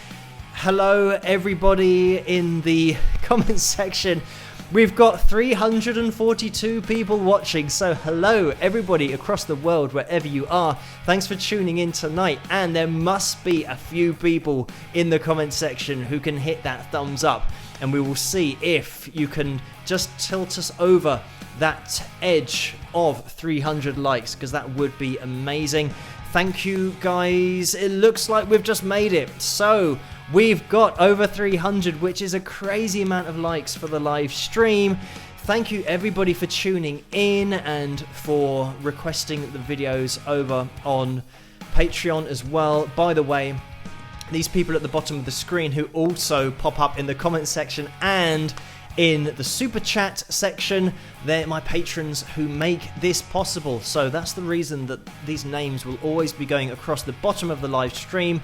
S1: Hello everybody in the comment section. We've got 342 people watching, so hello everybody across the world, wherever you are. Thanks for tuning in tonight, and there must be a few people in the comment section who can hit that thumbs up, and we will see if you can just tilt us over that edge of 300 likes, because that would be amazing. Thank you guys. It looks like we've just made it. So we've got over 300, which is a crazy amount of likes for the live stream. Thank you everybody for tuning in and for requesting the videos over on Patreon as well. By the way, these people at the bottom of the screen who also pop up in the comment section and in the super chat section, they're my patrons who make this possible. So that's the reason that these names will always be going across the bottom of the live stream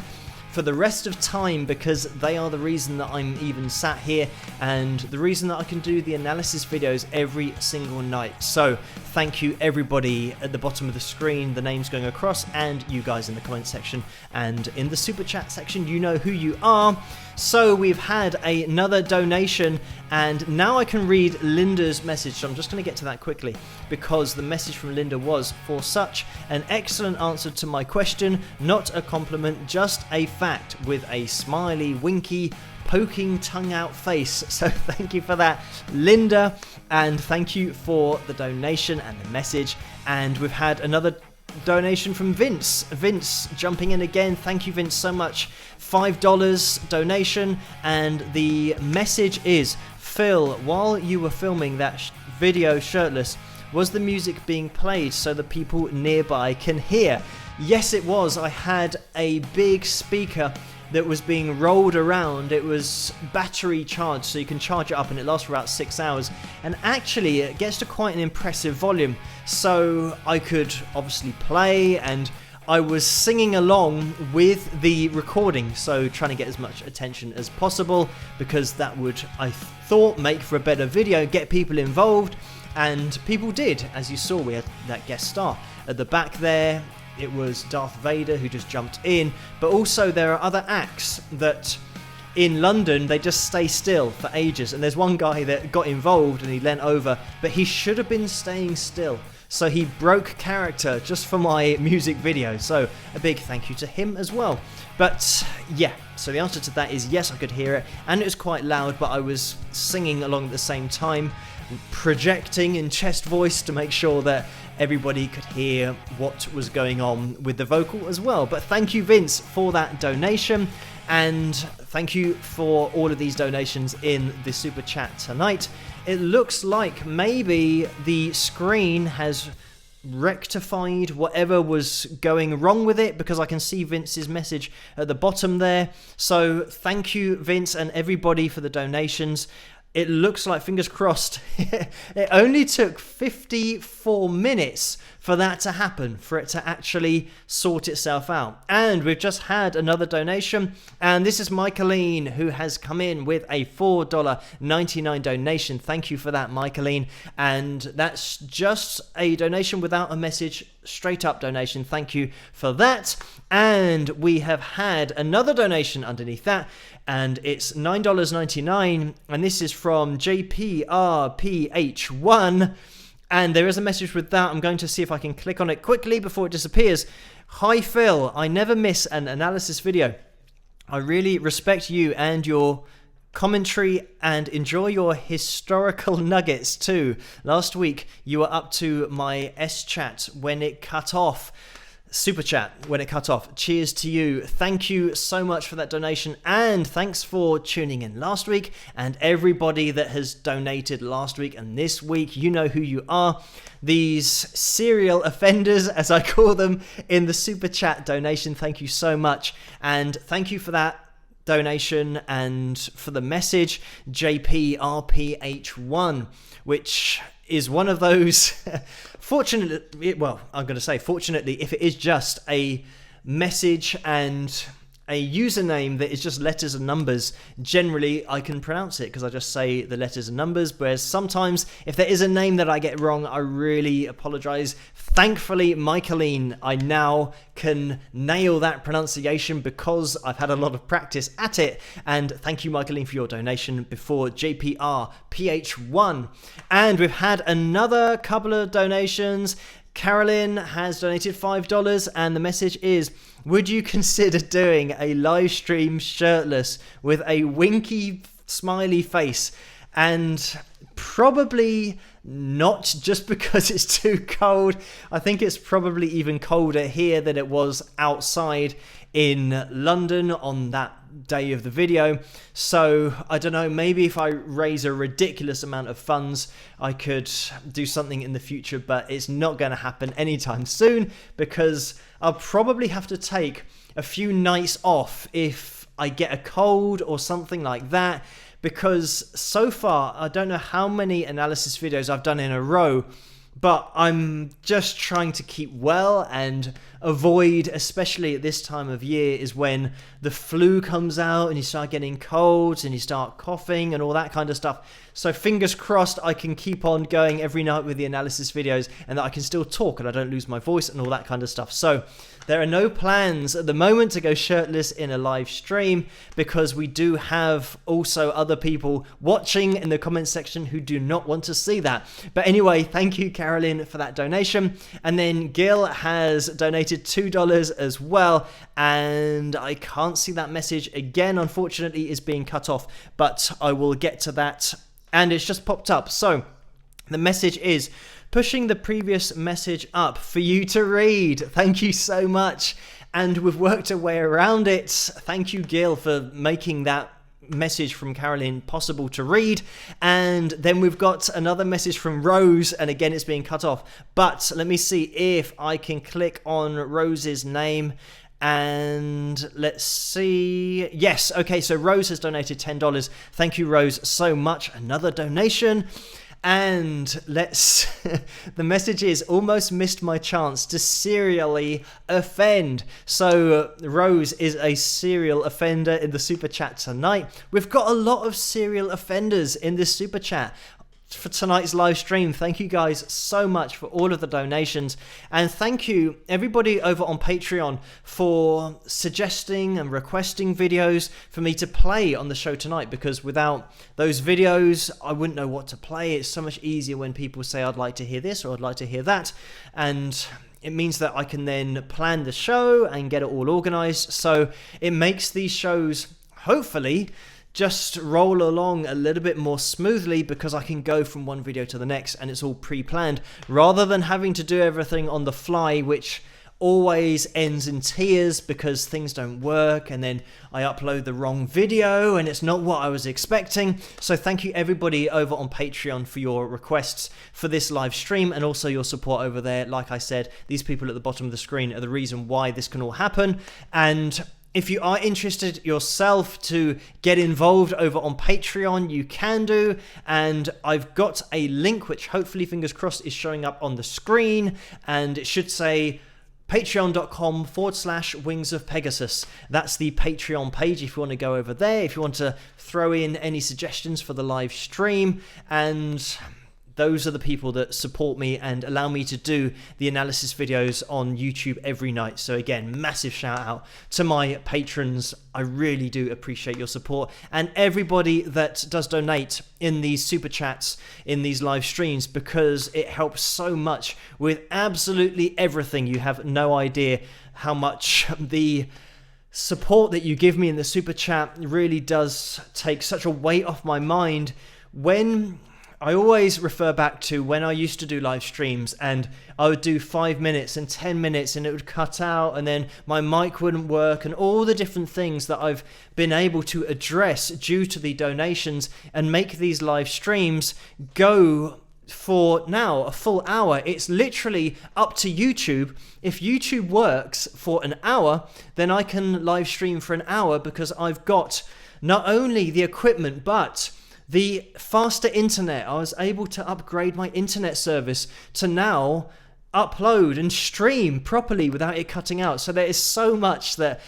S1: for the rest of time, because they are the reason that I'm even sat here and the reason that I can do the analysis videos every single night. So thank you everybody at the bottom of the screen, the names going across, and you guys in the comment section and in the super chat section. You know who you are. So we've had another donation, and now I can read Linda's message. So I'm just going to get to that quickly, because the message from Linda was, for such an excellent answer to my question, not a compliment, just a fact, with a smiley, winky, poking tongue out face. So thank you for that, Linda, and thank you for the donation and the message. And we've had another donation from Vince jumping in again. Thank you, Vince, so much. $5 donation, and the message is, Phil, while you were filming that video shirtless, was the music being played so the people nearby can hear? Yes, it was. I had a big speaker that was being rolled around. It was battery charged, so you can charge it up and it lasts for about 6 hours, and actually it gets to quite an impressive volume, so I could obviously play, and I was singing along with the recording, so trying to get as much attention as possible, because that would, I thought, make for a better video, get people involved, and people did. As you saw, we had that guest star at the back there. It was Darth Vader who just jumped in, but also there are other acts that in London, they just stay still for ages, and there's one guy that got involved and he leant over, but he should have been staying still. So he broke character just for my music video. So a big thank you to him as well. But yeah, so the answer to that is yes, I could hear it. And it was quite loud, but I was singing along at the same time, projecting in chest voice to make sure that everybody could hear what was going on with the vocal as well. But thank you, Vince, for that donation. And thank you for all of these donations in the super chat tonight. It looks like maybe the screen has rectified whatever was going wrong with it, because I can see Vince's message at the bottom there. So thank you, Vince, and everybody for the donations. It looks like, fingers crossed, it only took 54 minutes for that to happen, for it to actually sort itself out. And we've just had another donation, and this is Michaeline, who has come in with a $4.99 donation. Thank you for that, Michaeline. And that's just a donation without a message, straight up donation. Thank you for that. And we have had another donation underneath that, and it's $9.99, and this is from JPRPH1. And there is a message with that. I'm going to see if I can click on it quickly before it disappears. Hi Phil, I never miss an analysis video. I really respect you and your commentary and enjoy your historical nuggets too. Last week you were up to my S-chat when it cut off. Super chat when it cut off. Cheers to you. Thank you so much for that donation, and thanks for tuning in last week, and everybody that has donated last week and this week. You know who you are. These serial offenders, as I call them, in the super chat donation. Thank you so much, and thank you for that donation and for the message, JPRPH1, which is one of those fortunately, well, I'm going to say fortunately, if it is just a message and a username that is just letters and numbers, generally I can pronounce it because I just say the letters and numbers. Whereas sometimes if there is a name that I get wrong, I really apologize. Thankfully, Michaeline, I now can nail that pronunciation because I've had a lot of practice at it. And thank you, Michaeline, for your donation before JPR PH1. And we've had another couple of donations. Carolyn has donated $5, and the message is, would you consider doing a live stream shirtless with a winky smiley face? And probably not, just because it's too cold. I think it's probably even colder here than it was outside in London on that day of the video. So I don't know, maybe if I raise a ridiculous amount of funds, I could do something in the future, but it's not going to happen anytime soon because I'll probably have to take a few nights off if I get a cold or something like that, because so far I don't know how many analysis videos I've done in a row, but I'm just trying to keep well and avoid, especially at this time of year, is when the flu comes out and you start getting colds and you start coughing and all that kind of stuff. So fingers crossed I can keep on going every night with the analysis videos and that I can still talk and I don't lose my voice and all that kind of stuff. So there are no plans at the moment to go shirtless in a live stream, because we do have also other people watching in the comments section who do not want to see that. But anyway, thank you, Carolyn, for that donation. And then Gil has donated $2 as well, and I can't see that message again, unfortunately, is being cut off, but I will get to that, and it's just popped up. So the message is, pushing the previous message up for you to read. Thank you so much. And we've worked our way around it. Thank you, Gil, for making that message from Caroline possible to read. And then we've got another message from Rose, and again it's being cut off. But let me see if I can click on Rose's name. And let's see. Yes, okay, so Rose has donated $10. Thank you, Rose, so much. Another donation. And let's, the message is, almost missed my chance to serially offend. So Rose is a serial offender in the super chat tonight. We've got a lot of serial offenders in this super chat. for tonight's live stream. Thank you guys so much for all of the donations, and thank you everybody over on Patreon for suggesting and requesting videos for me to play on the show tonight, because without those videos I wouldn't know what to play. It's so much easier when people say I'd like to hear this or I'd like to hear that, and it means that I can then plan the show and get it all organized, so it makes these shows hopefully just roll along a little bit more smoothly, because I can go from one video to the next and it's all pre-planned, rather than having to do everything on the fly, which always ends in tears because things don't work and then I upload the wrong video and it's not what I was expecting. So thank you everybody over on Patreon for your requests for this live stream, and also your support over there. Like I said, these people at the bottom of the screen are the reason why this can all happen. And if you are interested yourself to get involved over on Patreon, you can do. And I've got a link which hopefully, fingers crossed, is showing up on the screen. And it should say patreon.com/Wings of Pegasus. That's the Patreon page if you want to go over there, if you want to throw in any suggestions for the live stream. And those are the people that support me and allow me to do the analysis videos on YouTube every night. So again, massive shout out to my patrons. I really do appreciate your support, and everybody that does donate in these super chats, in these live streams, because it helps so much with absolutely everything. You have no idea how much the support that you give me in the super chat really does take such a weight off my mind. When I always refer back to when I used to do live streams and I would do 5 minutes and 10 minutes and it would cut out and then my mic wouldn't work, and all the different things that I've been able to address due to the donations and make these live streams go for now a full hour. It's literally up to YouTube. If YouTube works for an hour, then I can live stream for an hour, because I've got not only the equipment but the faster internet. I was able to upgrade my internet service to now upload and stream properly without it cutting out. So there is so much that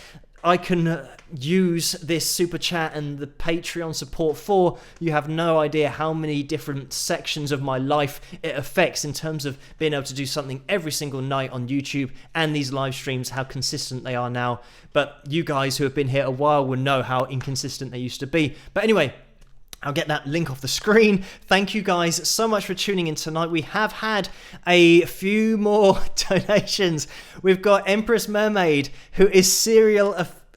S1: I can use this super chat and the Patreon support for. You have no idea how many different sections of my life it affects in terms of being able to do something every single night on YouTube, and these live streams, how consistent they are now. But you guys who have been here a while will know how inconsistent they used to be. But anyway, I'll get that link off the screen. Thank you guys so much for tuning in tonight. We have had a few more donations. We've got Empress Mermaid, who is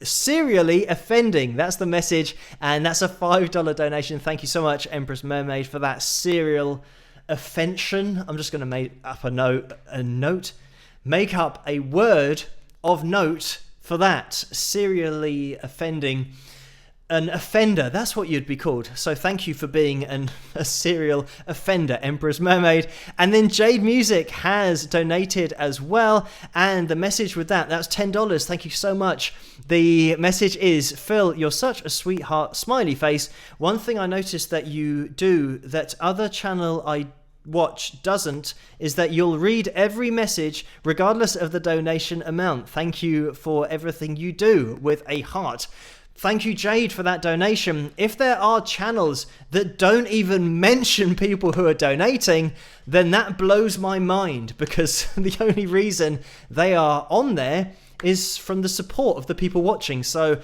S1: serially offending. That's the message, and that's a $5 donation. Thank you so much, Empress Mermaid, for that serial offension. I'm just going to make up a note. Make up a word of note for that. Serially offending. An offender, that's what you'd be called. So thank you for being a serial offender, Empress Mermaid. And then Jade Music has donated as well, and the message with that's $10. Thank you so much. The message is, Phil, you're such a sweetheart, smiley face. One thing I noticed that you do that other channel I watch doesn't is that you'll read every message regardless of the donation amount. Thank you for everything you do, with a heart. Thank you, Jade, for that donation. If there are channels that don't even mention people who are donating, then that blows my mind, because the only reason they are on there is from the support of the people watching. So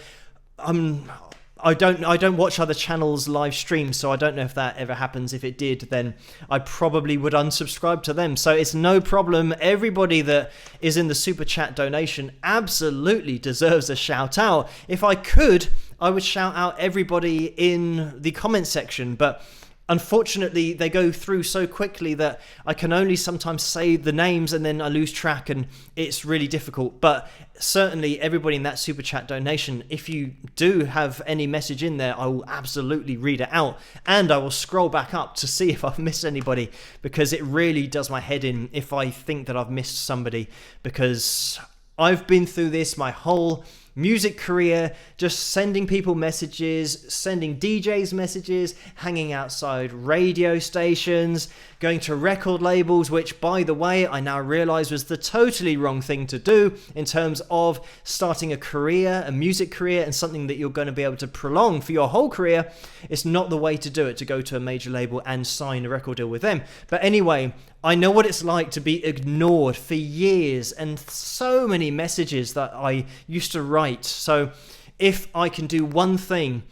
S1: I don't watch other channels live streams, so I don't know if that ever happens. If it did, then I probably would unsubscribe to them. So it's no problem. Everybody that is in the super chat donation absolutely deserves a shout out. If I could, I would shout out everybody in the comment section, but unfortunately, they go through so quickly that I can only sometimes say the names and then I lose track, and it's really difficult. But certainly everybody in that super chat donation, if you do have any message in there, I will absolutely read it out, and I will scroll back up to see if I've missed anybody, because it really does my head in if I think that I've missed somebody, because I've been through this my whole music career, just sending people messages, sending DJs messages, hanging outside radio stations, going to record labels, which, by the way, I now realize was the totally wrong thing to do in terms of starting a career, a music career, and something that you're going to be able to prolong for your whole career. It's not the way to do it, to go to a major label and sign a record deal with them. But anyway, I know what it's like to be ignored for years, and so many messages that I used to write. So if I can do one thing,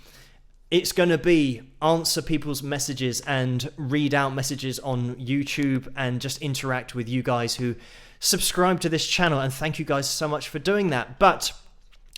S1: it's going to be answer people's messages and read out messages on YouTube and just interact with you guys who subscribe to this channel. And thank you guys so much for doing that. But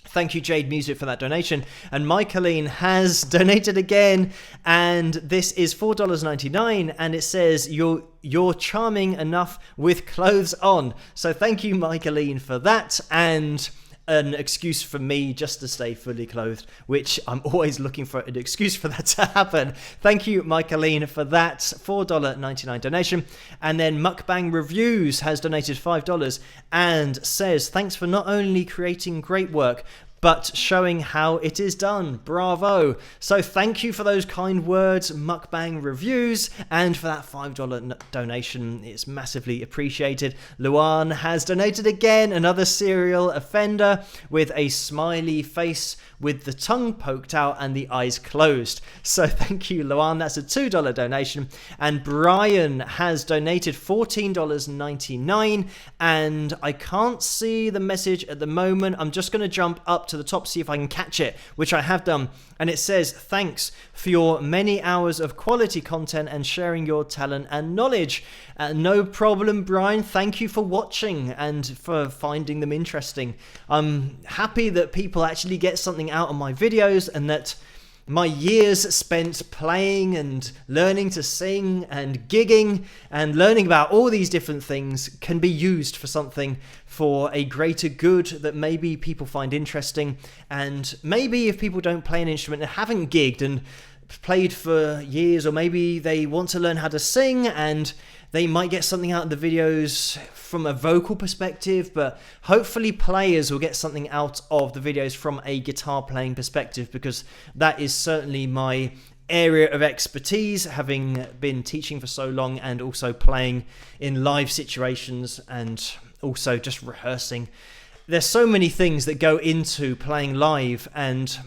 S1: thank you, Jade Music, for that donation. And Michaeline has donated again, and this is $4.99, and it says, you're charming enough with clothes on. So thank you, Michaeline, for that, and an excuse for me just to stay fully clothed, which I'm always looking for an excuse for that to happen. Thank you, Michaeline, for that $4.99 donation. And then Mukbang Reviews has donated $5 and says, thanks for not only creating great work, but showing how it is done. Bravo. So thank you for those kind words, Mukbang Reviews, and for that $5 donation. It's massively appreciated. Luan has donated again, another serial offender with a smiley face with the tongue poked out and the eyes closed. So thank you, Luan. That's a $2 donation. And Brian has donated $14.99, and I can't see the message at the moment. I'm just going to jump up to the top, see if I can catch it, which I have done. And it says, thanks for your many hours of quality content and sharing your talent and knowledge. No problem, Brian. Thank you for watching and for finding them interesting. I'm happy that people actually get something out of my videos, and that my years spent playing and learning to sing and gigging and learning about all these different things can be used for something, for a greater good that maybe people find interesting. And maybe if people don't play an instrument and haven't gigged and played for years, or maybe they want to learn how to sing and they might get something out of the videos from a vocal perspective, but hopefully players will get something out of the videos from a guitar playing perspective, because that is certainly my area of expertise, having been teaching for so long and also playing in live situations and also just rehearsing. There's so many things that go into playing live, and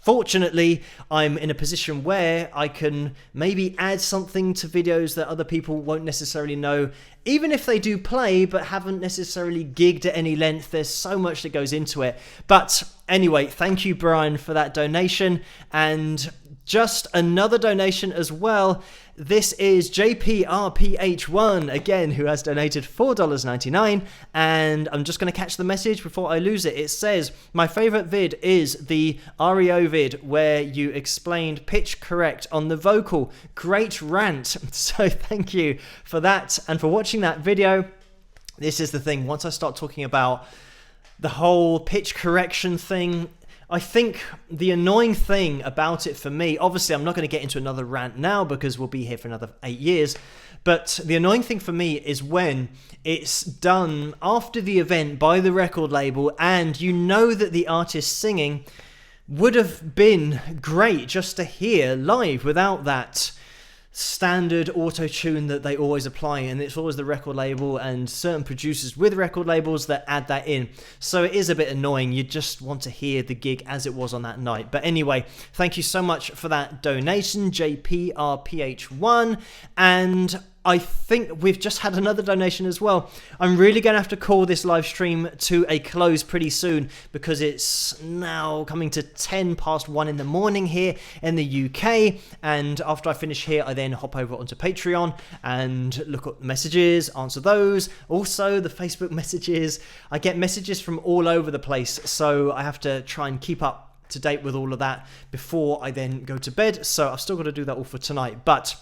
S1: fortunately, I'm in a position where I can maybe add something to videos that other people won't necessarily know, even if they do play but haven't necessarily gigged at any length. There's so much that goes into it. But anyway, thank you, Brian, for that donation. And just another donation as well. This is JPRPH1 again, who has donated $4.99, and I'm just going to catch the message before I lose it. It says, my favorite vid is the REO vid where you explained pitch correct on the vocal. Great rant. So thank you for that and for watching that video. This is the thing, once I start talking about the whole pitch correction thing, I think the annoying thing about it for me, obviously I'm not going to get into another rant now because we'll be here for another 8 years, but the annoying thing for me is when it's done after the event by the record label and you know that the artist singing would have been great just to hear live without that standard auto-tune that they always apply, and it's always the record label and certain producers with record labels that add that in. So it is a bit annoying. You just want to hear the gig as it was on that night. But anyway, thank you so much for that donation, JPRPH1. And I think we've just had another donation as well. I'm really going to have to call this live stream to a close pretty soon because it's now coming to 1:10 in the morning here in the UK. And after I finish here, I then hop over onto Patreon and look at messages, answer those. Also, the Facebook messages. I get messages from all over the place, so I have to try and keep up to date with all of that before I then go to bed. So I've still got to do that all for tonight. But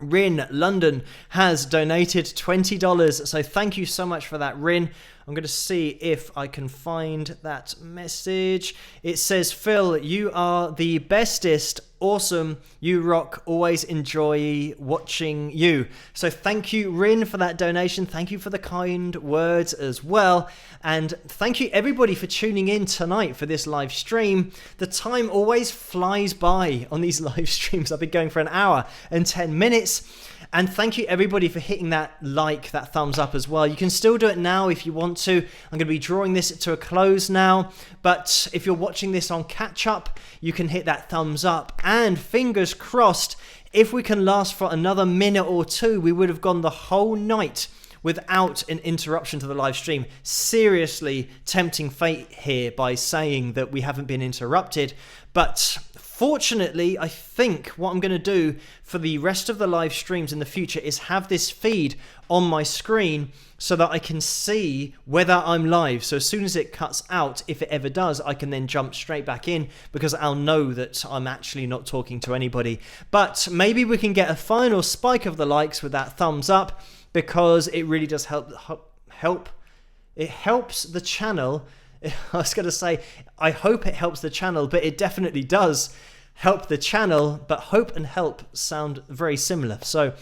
S1: Rin London has donated $20, so thank you so much for that, Rin. I'm going to see if I can find that message. It says, Phil, you are the bestest. Awesome. You rock. Always enjoy watching you. So thank you, Rin, for that donation. Thank you for the kind words as well. And thank you, everybody, for tuning in tonight for this live stream. The time always flies by on these live streams. I've been going for an hour and 10 minutes. And thank you, everybody, for hitting that like, that thumbs up as well. You can still do it now if you want to. I'm going to be drawing this to a close now. But if you're watching this on catch up, you can hit that thumbs up. And fingers crossed, if we can last for another minute or two, we would have gone the whole night without an interruption to the live stream. Seriously tempting fate here by saying that we haven't been interrupted. But fortunately, I think what I'm going to do for the rest of the live streams in the future is have this feed on my screen so that I can see whether I'm live. So as soon as it cuts out, if it ever does, I can then jump straight back in because I'll know that I'm actually not talking to anybody. But maybe we can get a final spike of the likes with that thumbs up because it really does help. It helps the channel. I was going to say, I hope it helps the channel, but it definitely does help the channel. But hope and help sound very similar. So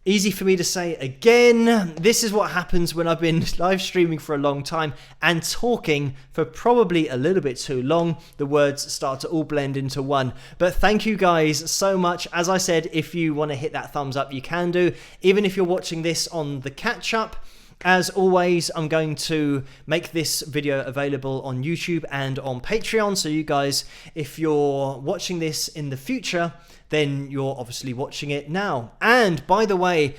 S1: easy for me to say again. This is what happens when I've been live streaming for a long time and talking for probably a little bit too long. The words start to all blend into one. But thank you guys so much. As I said, if you want to hit that thumbs up, you can do. Even if you're watching this on the catch up, as always, I'm going to make this video available on YouTube and on Patreon. So you guys, if you're watching this in the future, then you're obviously watching it now. And by the way,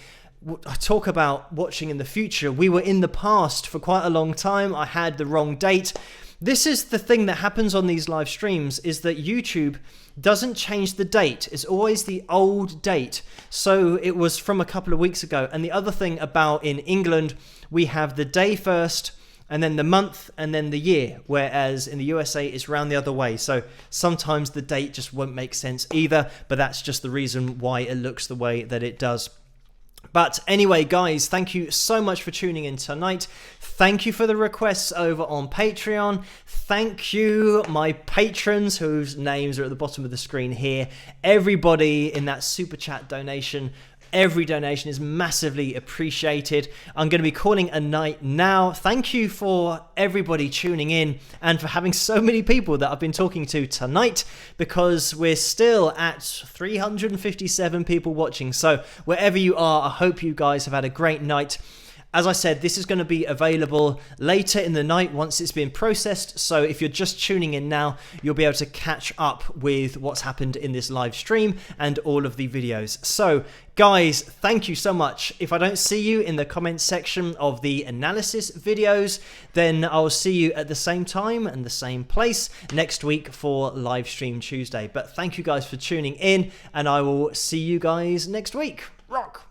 S1: I talk about watching in the future. We were in the past for quite a long time. I had the wrong date. This is the thing that happens on these live streams, is that YouTube doesn't change the date. It's always the old date. So it was from a couple of weeks ago. And the other thing about in England, we have the day first, and then the month, and then the year. Whereas in the USA, it's round the other way. So sometimes the date just won't make sense either. But that's just the reason why it looks the way that it does. But anyway, guys, thank you so much for tuning in tonight. Thank you for the requests over on Patreon. Thank you, my patrons, whose names are at the bottom of the screen here. Everybody in that super chat donation. Every donation is massively appreciated. I'm going to be calling a night now. Thank you for everybody tuning in and for having so many people that I've been talking to tonight, because we're still at 357 people watching. So wherever you are, I hope you guys have had a great night. As I said, this is going to be available later in the night once it's been processed. So if you're just tuning in now, you'll be able to catch up with what's happened in this live stream and all of the videos. So guys, thank you so much. If I don't see you in the comments section of the analysis videos, then I'll see you at the same time and the same place next week for Livestream Tuesday. But thank you guys for tuning in, and I will see you guys next week. Rock!